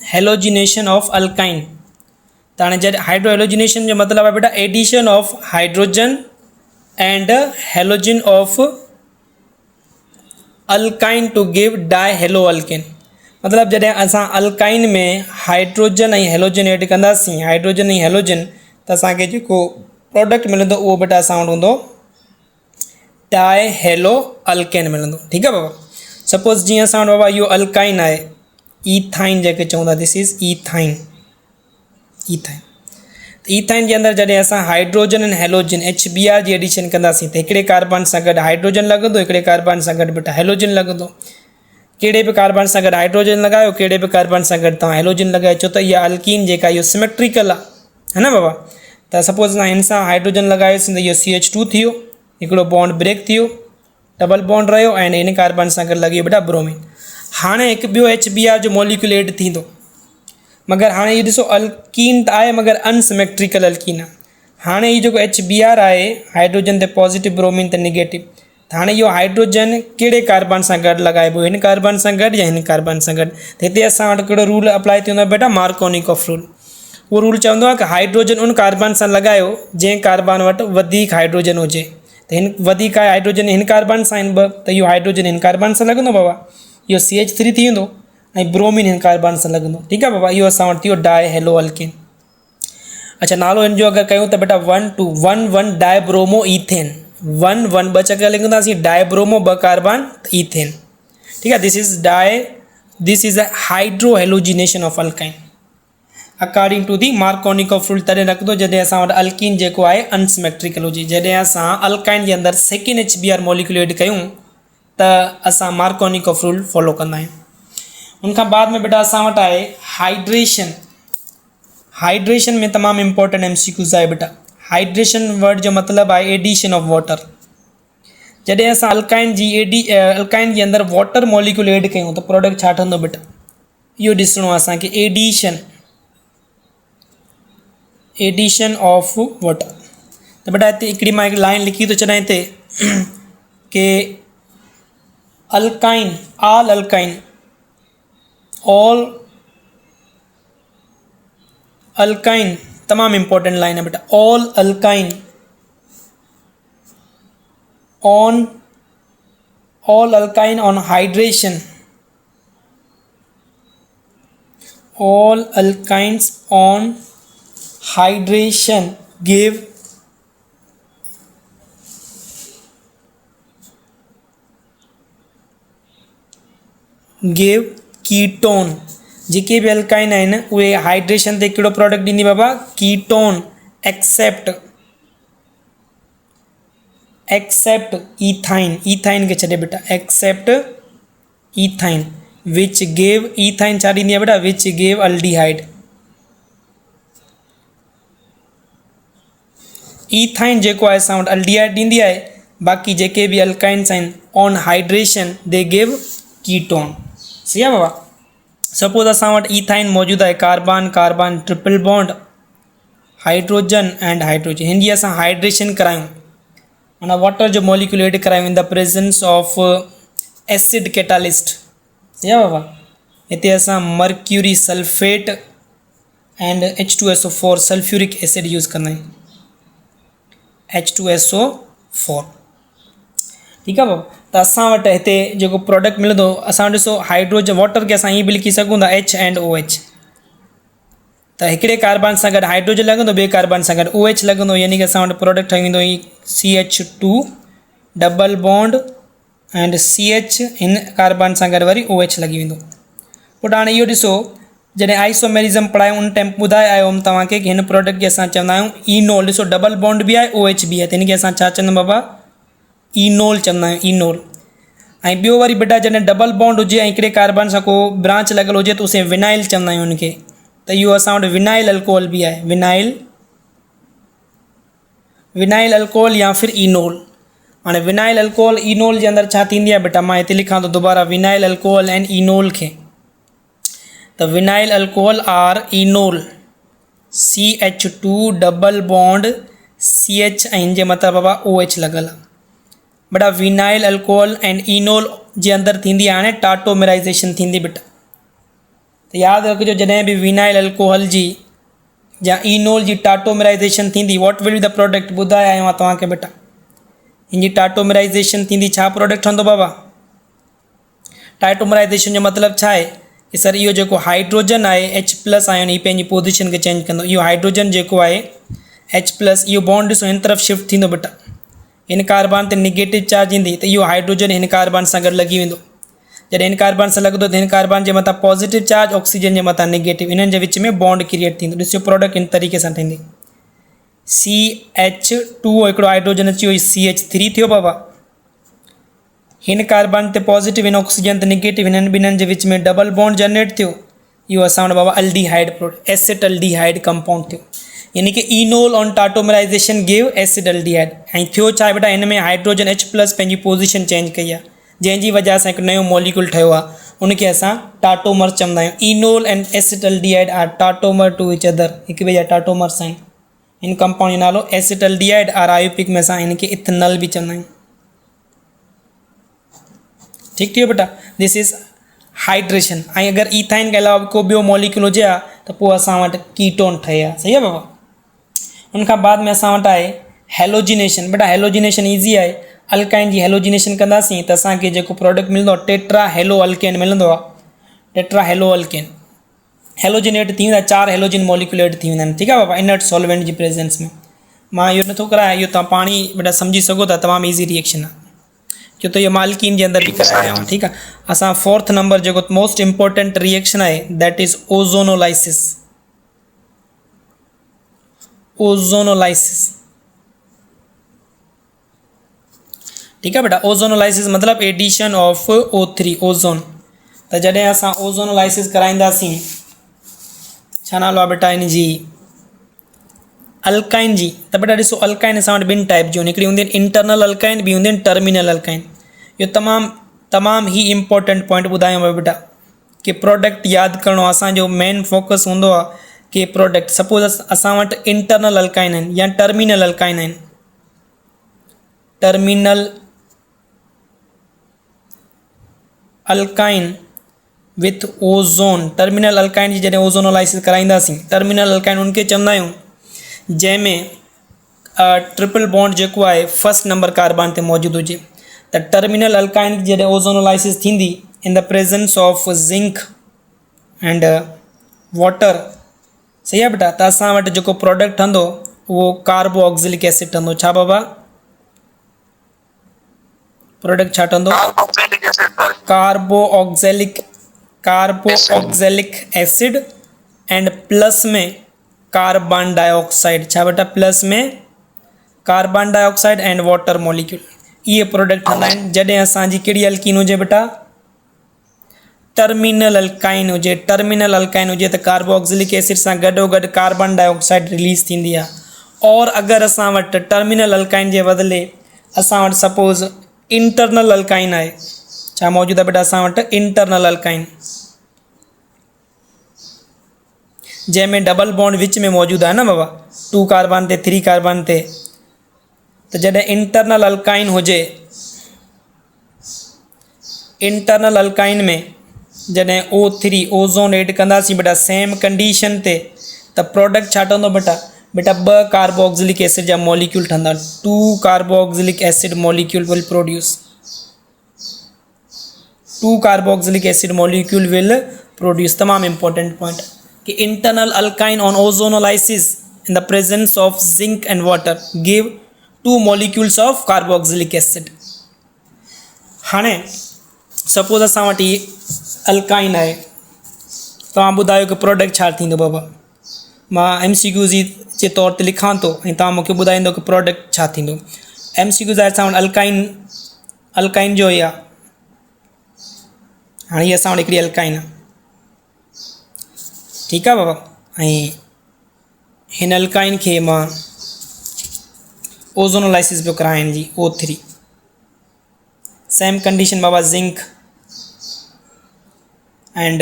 [SPEAKER 1] हेलोजिनेशन ऑफ अल्काइन। त हाणे जॾहिं हाइड्रो हेलोजिनेशन जो मतिलबु आहे बेटा addition of hydrogen and halogen of alkyne to give di halo alkane. मतिलबु जॾहिं असां अल्काइन में हाइड्रोजन ऐं हेलोजन एड कंदासीं, हाइड्रोजन ऐं हेलोजन, त असांखे जेको प्रोडक्ट मिलंदो उहो बेटा असां वटि हूंदो डाई हेलो अल्केन मिलंदो। ठीकु आहे बाबा। सपोज़ जीअं असां वटि बाबा इहो अल्काइन आहे, ईथाइन जेके चवंदा, दिस इज़ ईथाइन। ईथाइन जे अंदरि जॾहिं असां हाइड्रोजन ऐं हेलोजन HBr जी एडिशन कंदासीं, त हिकिड़े कार्बन सां गॾु हाइड्रोजन लॻंदो, हिकिड़े कार्बन सां गॾु बेटा हेलोजन लॻंदो। कहिड़े बि कार्बन सां गॾु हाइड्रोजन लॻायो, कहिड़े बि कार्बन सां गॾु तव्हां हेलोजन लॻाए, छो त इहा अल्कीन जेका इहो सिमेट्रिकल आहे, है न बाबा। त सपोज़ असां हिन सां हाइड्रोजन लॻायोसीं त इहो CH2 थियो, हिकिड़ो बॉन्ड ब्रेक थियो, डबल बॉन्ड रहियो, ऐं हिन कार्बन सां गॾु लॻी बेटा ब्रोमीन। हाणे हिकु ॿियो HBr जो मॉलिक्यूल एड थींदो, मगर हाणे इहो ॾिसो अल्कीन त आहे मगर अनसिमेट्रिकल अल्कीन आहे। हाणे इहो जेको HBr आहे, हाइड्रोजन ते पॉजिटिव, ब्रोमीन ते निगेटिव, त हाणे इहो हाइड्रोजन कहिड़े कार्बन सां गॾु लॻाइबो, हिन कार्बन सां गॾु या हिन कार्बन सां गॾु। त हिते असां वटि कहिड़ो रूल अप्लाई थींदो आहे बेटा, मार्कोनिकॉफ रूल। उहो रूल चवंदो आहे कि हाइड्रोजन उन कार्बन सां लॻायो जंहिं कार्बन वटि वधीक हाइड्रोजन हुजे। त हिन वधीक आहे हाइड्रोजन हिन कार्बन सां आहिनि ॿ, त इहो हाइड्रोजन हिन कार्बन सां लॻंदो बाबा, इहो CH3 थी वेंदो, ऐं ब्रोमीन हिन कार्बन सां लॻंदो। ठीकु आहे बाबा, इहो असां वटि थी वियो डाई हेलो अल्केन। अच्छा, नालो हिन जो अगरि कयूं त बेटा 1,2,1,1 डाई ब्रोमो ईथेन, 1,1 ॿ चकर लिखंदासीं, डाई ब्रोमो 2 कार्बन ईथेन। ठीकु आहे, this is a hydro halogenation of alkyne according to the Markovnikov rule. तॾहिं रखंदो जॾहिं असां वटि अल्कीन जेको आहे अनसिमेट्रिकल हुजे। जॾहिं असां अल्काइन जे अंदरि सेकेंड HBr मॉलिक्यूल एड कयूं त असां मार्कोनिकॉफ रूल फॉलो कंदा आहियूं। उनखां बाद में बेटा असां वटि आहे हाइड्रेशन। हाइड्रेशन में तमामु इम्पोर्टेंट MCQs आहे बेटा। हाइड्रेशन वर्ड जो मतिलबु आहे एडिशन ऑफ वाटर। जॾहिं असां अल्काइन जे अंदरि वाटर मॉलिक्यूल एड कयूं त प्रोडक्ट छा ठहंदो बेटा, इहो ॾिसणो आहे असांखे, एडिशन ऑफ वाटर। त बेटा हिते हिकिड़ी मां हिकु लाइन लिखी थो छॾां हिते कि अल्काइन, ऑल अल्काइन, तमामु इम्पोर्टेंट लाइन है बेटा, all alkyne on hydration, all alkynes on hydration give ketone. जेके भी अल्काइन आहिनि उहे हाइड्रेशन ते कहिड़ो प्रोडक्ट ॾींदी बाबा, कीटोन, एक्सेप्ट इथाइन। इथाइन खे छॾे बेटा, except ethyne which gave, ethyne छा ॾींदी आहे बेटा, विच गेव अल्डिहाइड। इथाइन जेको आहे असां वटि अल्डिहाइड ॾींदी आहे, बाक़ी जेके बि अल्काइन्स आहिनि on hydration they give ketone. सही आहे बाबा। सपोज असां वटि इथाइन मौजूदु आहे, carbon carbon triple bond, hydrogen and hydrogen, हिन जी असां हाइड्रेशन करायूं, माना वाटर जो मॉलिक्यूल एड करायूं इन the presence of acid catalyst. सही आहे बाबा। हिते असां mercury sulphate and H2SO4 sulphuric acid use कंदा आहियूं, H2SO4। ठीकु आहे बाबा। त असां वटि हिते जेको प्रोडक्ट मिलंदो, असां वटि ॾिसो हाइड्रोजन, वाटर खे असां ईअं बि लिखी सघूं था H&OH। त हिकिड़े कार्बन सां गॾु हाइड्रोजन लॻंदो, ॿिए कार्बन सां गॾु OH लॻंदो, यानी कि असां वटि प्रोडक्ट ठही वेंदो CH2 double bond and CH, हिन कार्बन सां गॾु वरी OH लॻी वेंदो। पोइ हाणे इहो ॾिसो, जॾहिं आइसोमेरिज़म पढ़ायूं उन टाइम ॿुधाए आयो हुउमि तव्हांखे कि हिन प्रोडक्ट खे असां चवंदा आहियूं इनोल। ॾिसो डबल बॉन्ड बि आहे, OH बि आहे, त हिनखे असां छा चवंदा बाबा, इनोल चवंदा आहियूं, इनोल। ऐं ॿियो वरी बेटा जॾहिं डबल बॉन्ड हुजे ऐं हिकिड़े कार्बन सां को ब्रांच लॻल हुजे त उसे विनाइल चवंदा आहियूं हुनखे। त इहो असां वटि विनाइल अल्कोहल बि आहे, विनाइल अल्कोहल या फिर इनोल। हाणे विनाइल अल्कोहल इनोल जे अंदरि छा थींदी आहे बेटा, मां हिते लिखां थो दुबारा विनाइल अल्कोहल एंड इनोल खे। त vinyl alcohol are enol, CH2 double bond CH ऐं हिन जे मथां बाबा OH लॻल आहे। बेटा विनाइल अल्कोहल एंड इनोल जे अंदरि थींदी आहे हाणे टाटोमेराइज़ेशन थींदी बेटा। त यादि रखिजो, जॾहिं बि विनाइल अल्कोहल जी या इनोल जी टाटोमेराइज़ेशन थींदी, what will be the product, ॿुधाए आयो आहे तव्हांखे बेटा। हिन जी टाटोमेराइज़ेशन थींदी, छा प्रोडक्ट ठहंदो बाबा। टाटोमेराइज़ेशन जो मतिलबु छा आहे कि सर इहो जेको हाइड्रोजन आहे H+ आयोन, हीअ पंहिंजी पोजीशन खे चेंज कंदो। इहो हाइड्रोजन जेको आहे H+, इहो बॉन्ड ॾिसो हिन तरफ़ शिफ्ट थींदो बेटा। हिन कार्बन ते निगेटिव चार्ज ईंदी त इहो हाइड्रोजन हिन कार्बन सां गॾु लॻी वेंदो। जॾहिं हिन कार्बन सां लॻंदो त हिन कार्बन जे मथां पॉजिटिव चार्ज, ऑक्सीजन जे मथां नेगेटिव, इन्हनि जे विच में बॉन्ड क्रिएट थींदो। ॾिसो प्रोडक्ट हिन तरीक़े सां ठहींदी, CH2 हिकिड़ो हाइड्रोजन अची वियो, CH3 थियो बाबा। हिन कार्बन ते पॉजिटिव, हिन ऑक्सीजन ते नेगेटिव, हिननि ॿिन्हिनि जे विच में डबल बॉन्ड जनरेट थियो। इहो असां वटि बाबा अल्डिहाइड प्रोडक्ट, एसिटल्डिहाइड कंपाउंड थियो। यानी कि इनोल ऑन टाटोमेराइज़ेशन गिव एसिडल्डिहाइड। ऐं थियो छा आहे बेटा, हिन में हाइड्रोजन H+ पंहिंजी पोजीशन चेंज कई आहे, जंहिंजी वजह सां हिकु नयो मॉलिक्यूल ठहियो आहे, उनखे असां टाटोमर चवंदा आहियूं। Enol and acetaldehyde are tautomer to each other, हिक ॿिए जा टाटोमर्स आहिनि। हिन कंपाउंड जो नालो एसिटल्डिहाइड, आर आयुपिक में असां हिनखे इथेनॉल बि चवंदा आहियूं। ठीकु थियो बेटा, दिस इज़ हाइड्रेशन। ऐं अगरि इथाइन खां अलावा को ॿियो मॉलिक्यूल हुजे हा त पोइ असां वटि कीटोन ठहे हा। सही आहे बाबा। उनखां बाद में असां वटि आहे हेलोजिनेशन। बेटा हेलोजिनेशन ईज़ी आहे। अल्काइन जी हेलोजिनेशन कंदासीं त असांखे जेको प्रोडक्ट मिलंदो आहे टेट्रा हेलो अल्केन मिलंदो आहे। टेट्रा हेलो अल्केन हेलोजिनेट थी वेंदा, 4 हेलोजिन मॉलिक्यूल एड थी वेंदा आहिनि। ठीकु आहे बाबा, इनर्ट सॉल्वेंट जी प्रेजेंस में। मां इहो नथो करायां, इहो तव्हां पाण ई बेटा सम्झी सघो था, तमामु ईज़ी रिएक्शन आहे, छो त इहो मालकीन जे अंदरि बि कराया आहियूं। ठीकु आहे। असां 4th नंबर जेको मोस्ट इम्पोर्टेंट रिएक्शन आहे दैट इज़ ओज़ोनोलाइसिस। ओज़ोनोलाइसिस, ठीकु आहे बेटा। ओज़ोनोलाइसिस मतिलबु एडिशन ऑफ O3, ओज़ोन। त जॾहिं असां ओज़ोनोलाइसिस कराईंदासीं, छा नालो आहे बेटा हिन जी, अल्काइन जी। त बेटा ॾिसो अल्काइन असां वटि 2 टाइप जूं आहिनि, हिकिड़ी हूंदी आहिनि इंटरनल अल्काइन, ॿी हूंदी आहिनि टर्मिनल अल्काइन। इहो तमामु ई इम्पोर्टेंट पॉइंट ॿुधायूं पियो बेटा कि प्रोडक्ट यादि करिणो आहे। असांजो मेन फोकस हूंदो आहे कि प्रोडक्ट, सपोज असां वटि इंटरनल अल्काइन आहिनि या टर्मिनल अल्काइन आहिनि। Terminal alkyne with ozone, terminal alkyne जी जॾहिं ओज़ोनोलाइसिस कराईंदासीं, टर्मिनल अल्काइन उनखे चवंदा आहियूं जंहिंमें ट्रिपल बॉन्ड जेको आहे फर्स्ट नंबर कार्बन ते मौजूदु हुजे। त टर्मिनल अल्काइन जॾहिं ओज़ोनोलाइसिस थींदी इन the presence of zinc and water, सही है बेटा। त असां वटि जेको प्रोडक्ट ठहंदो उहो कार्बोऑक्सिलिक एसिड ठहंदो। छा बाबा प्रोडक्ट छा ठहंदो?
[SPEAKER 2] Carboxylic acid
[SPEAKER 1] carboxylic acid and plus में कार्बन डाइऑक्साइड। छा बेटा? प्लस में carbon dioxide and water molecule. ये प्रोडक्ट ठहंदा आहिनि। जॾहिं असांजी कहिड़ी अल्कीन हुजे बेटा? टर्मिनल अल्काइन हुजे। टर्मिनल अल्काइन हुजे त कार्बोऑक्सिलिक एसिड सां गॾोगॾु कार्बन डाइऑक्साइड रिलीज़ थींदी आहे। और अगरि असां वटि टर्मिनल अल्काइन जे बदिले असां वटि सपोज़ इंटरनल अल्काइन आहे। छा मौजूदु आहे बेटा असां वटि? इंटरनल अल्काइन, जंहिंमें डबल बॉन्ड विच में मौजूदु आहे न बाबा, 2 कार्बन ते 3 कार्बन ते। त जॾहिं इंटरनल अल्काइन हुजे, इंटरनल अल्काइन में जॾहिं O3 ओज़ोन ऐड कंदासीं बेटा सेम कंडीशन ते, त प्रोडक्ट छा ठहंदो बेटा? बेटा 2 कार्बोऑक्सिलिक एसिड जा मॉलिक्यूल ठहंदा। 2 carboxylic acid molecule will produce. 2 carboxylic acid molecule will produce. तमाम इंपॉर्टेंट पॉइंट कि internal alkyne on ozonolysis in the presence of zinc and water give 2 molecules of carboxylic acid. हाणे सपोज असां वटि अल्काइन आहे, तव्हां ॿुधायो कि प्रोडक्ट छा थींदो बाबा? मां MCQ जे तौर ते लिखां थो ऐं तव्हां मूंखे ॿुधाईंदो कि प्रोडक्ट छा थींदो। MCQ आहे असां वटि अल्काइन जो ई आहे। हाणे हीअ असां वटि हिकिड़ी अल्काइन आहे, ठीकु आहे बाबा। ऐं हिन अल्काइन खे मां ओज़ोनोलाइसिस पियो कराइनि जी O3। सेम कंडीशन बाबा zinc and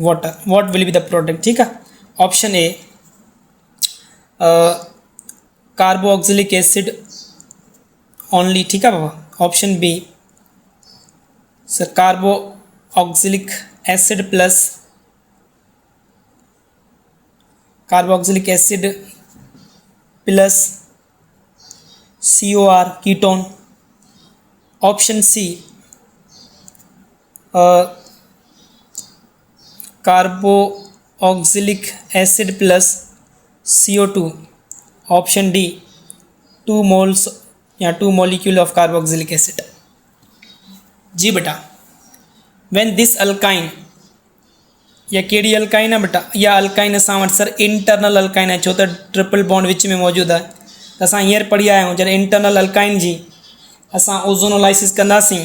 [SPEAKER 1] water. What will be the product? ठीक है। Option A carboxylic acid only. ठीक है बाबा। Option B sir carboxylic acid plus carboxylic acid plus COR ketone. Option C carboxylic acid plus CO2। Option D 2 moles या 2 मॉलिक्यूल ऑफ कार्बोऑक्सिलिक एसिड। जी बेटा, व्हेन दिस अल्काइन, या कहिड़ी अल्काइन आहे बेटा? या अल्काइन असां वटि सर इंटरनल अल्काइन आहे, छो त ट्रिपल बॉन्ड विच में मौजूदु आहे। त असां हींअर पढ़ी आया आहियूं जॾहिं इंटरनल अल्काइन जी असां ओज़ोनोलाइसिस कंदासीं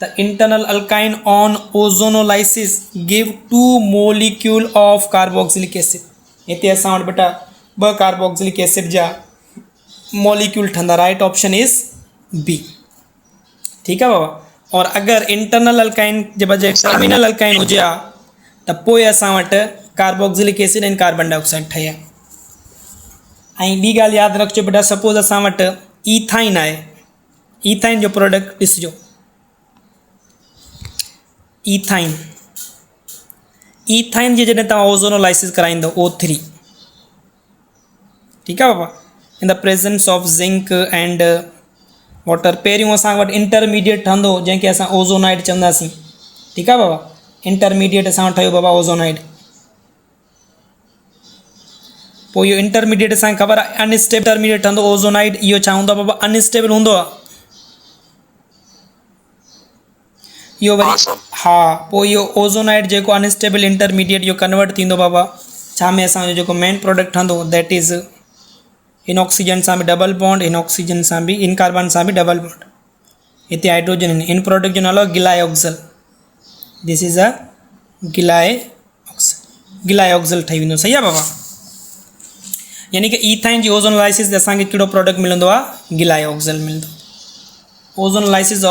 [SPEAKER 1] त internal alkyne on ozonolysis give 2 molecule of carboxylic acid. हिते असां वटि बेटा 2 कार्बोऑक्सिलिक एसिड जा मॉलिक्यूल ठहंदा। Right option is B. ठीकु आहे बाबा। और अगरि इंटरनल अल्काइन जे बजाए टर्मिनल अल्काइन हुजे हा त पोइ असां वटि कार्बोऑक्सिलिक एसिड ऐं कार्बन डाइऑक्साइड ठहिया। ऐं ॿी ॻाल्हि यादि रखिजो बेटा, सपोज़ असां वटि ईथाइन आहे। ईथाइन जो प्रोडक्ट ॾिसिजो, ईथाइन जी जॾहिं तव्हां ओज़ोनोलाइसिस कराईंदो O3, ठीकु आहे बाबा, in the presence of zinc and water. पहिरियों असां वटि इंटरमीडिएट ठहंदो जंहिंखे असां ओज़ोनाइड चवंदासीं। ठीकु आहे बाबा। इंटरमीडिएट असां वटि ठहियो बाबा ओज़ोनाइड। पोइ इहो इंटरमीडिएट असांखे ख़बर आहे अनस्टेबल इंटरमीडिएट ठहंदो ओज़ोनाइड। इहो छा हूंदो आहे बाबा? अनस्टेबल हूंदो आहे इहो वरी। हा, पोइ इहो ओज़ोनाइड जेको अनस्टेबल इंटरमीडिएट इहो कन्वर्ट थींदो बाबा छा में? असांजो जेको मेन प्रोडक्ट ठहंदो दैट इज़ इन ऑक्सीजन सां बि डबल बॉन्ड, इन ऑक्सीजन सां बि, इन कार्बन सां बि डबल बॉन्ड। हिते हाइड्रोजन इन प्रोडक्ट जो नालो गिलायोक्सल। दिस इज़ अ गिलायोक्सल ठही वेंदो। सही आहे बाबा। यानी कि ईथाइन जी ओज़ोनोलाइसिस असांखे कहिड़ो प्रोडक्ट मिलंदो आहे? गिलायोक्सल मिलंदो। ओज़ोनोलाइसिस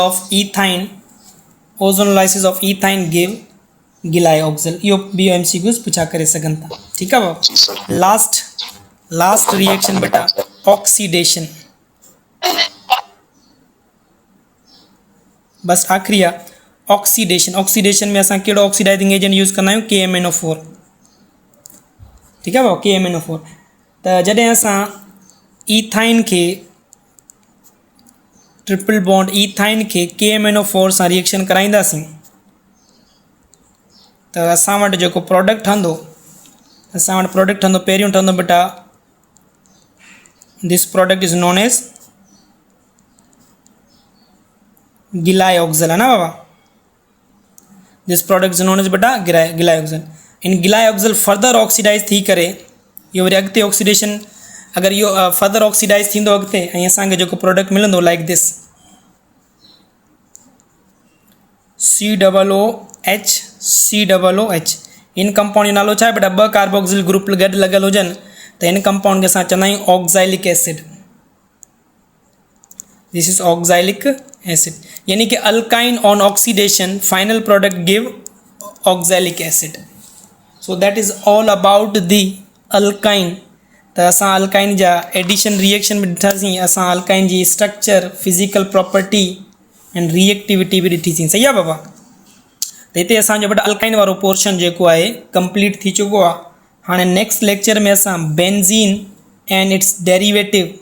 [SPEAKER 1] ऑफ ईथाइन गिव गिलायोक्सल। इहो बी MCQs पुछा करे सघनि था। ठीकु आहे बाबा। लास्ट रिएक्शन बेटा ऑक्सीडेशन। बस आखिरी आहे ऑक्सीडेशन। ऑक्सीडेशन में असां कहिड़ो ऑक्सीडाइजिंग एजेंट यूज़ कंदा आहियूं? KMnO4। ठीकु आहे बाबा। KMnO4। त जॾहिं असां ईथाइन खे ट्रिपल बॉन्ड ईथाइन खे KMnO4 सां रिएक्शन कराईंदासीं त असां वटि जेको प्रोडक्ट ठहंदो असां वटि प्रोडक्ट ठहंदो, पहिरियों ठहंदो बेटा this product is known as glyoxal, है ना बाबा। This product is known as बेटा गिलायोक्सल। इन गिलायोक्सल फर्दर ऑक्सीडाइज थी करे इहो वरी अॻिते ऑक्सीडेशन, अगरि इहो फर्दर ऑक्सीडाइज थींदो अॻिते ऐं असांखे जेको प्रोडक्ट मिलंदो like this COOH। In compound जो नालो छा आहे बेटा, 2 कार्बोक्सिल ग्रुप गॾु लॻियल हुजनि त इन कंपाउंड खे असां चवंदा आहियूं oxalic acid. This is oxalic acid, यानी कि alkyne on oxidation final product give oxalic acid. So that is all about the alkyne. त असां अल्काइन जा एडिशन रिएक्शन बि ॾिठासीं, असां अल्काइन जी structure, physical property and reactivity बि ॾिठीसीं। सही आहे बाबा। त हिते असांजो बेटा अल्काइन वारो पोर्शन जेको आहे कंप्लीट थी चुको आहे। हाणे नेक्स्ट लेक्चर में असां बेंज़ीन एंड इट्स डेरिवेटिव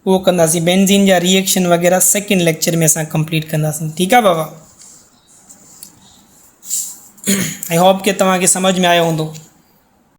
[SPEAKER 1] उहो कंदासीं, बेंज़ीन जा रिएक्शन वग़ैरह सेकेंड लेक्चर में असां कंप्लीट कंदासीं। ठीकु आहे बाबा। आई होप कि तव्हांखे सम्झ में आयो हूंदो।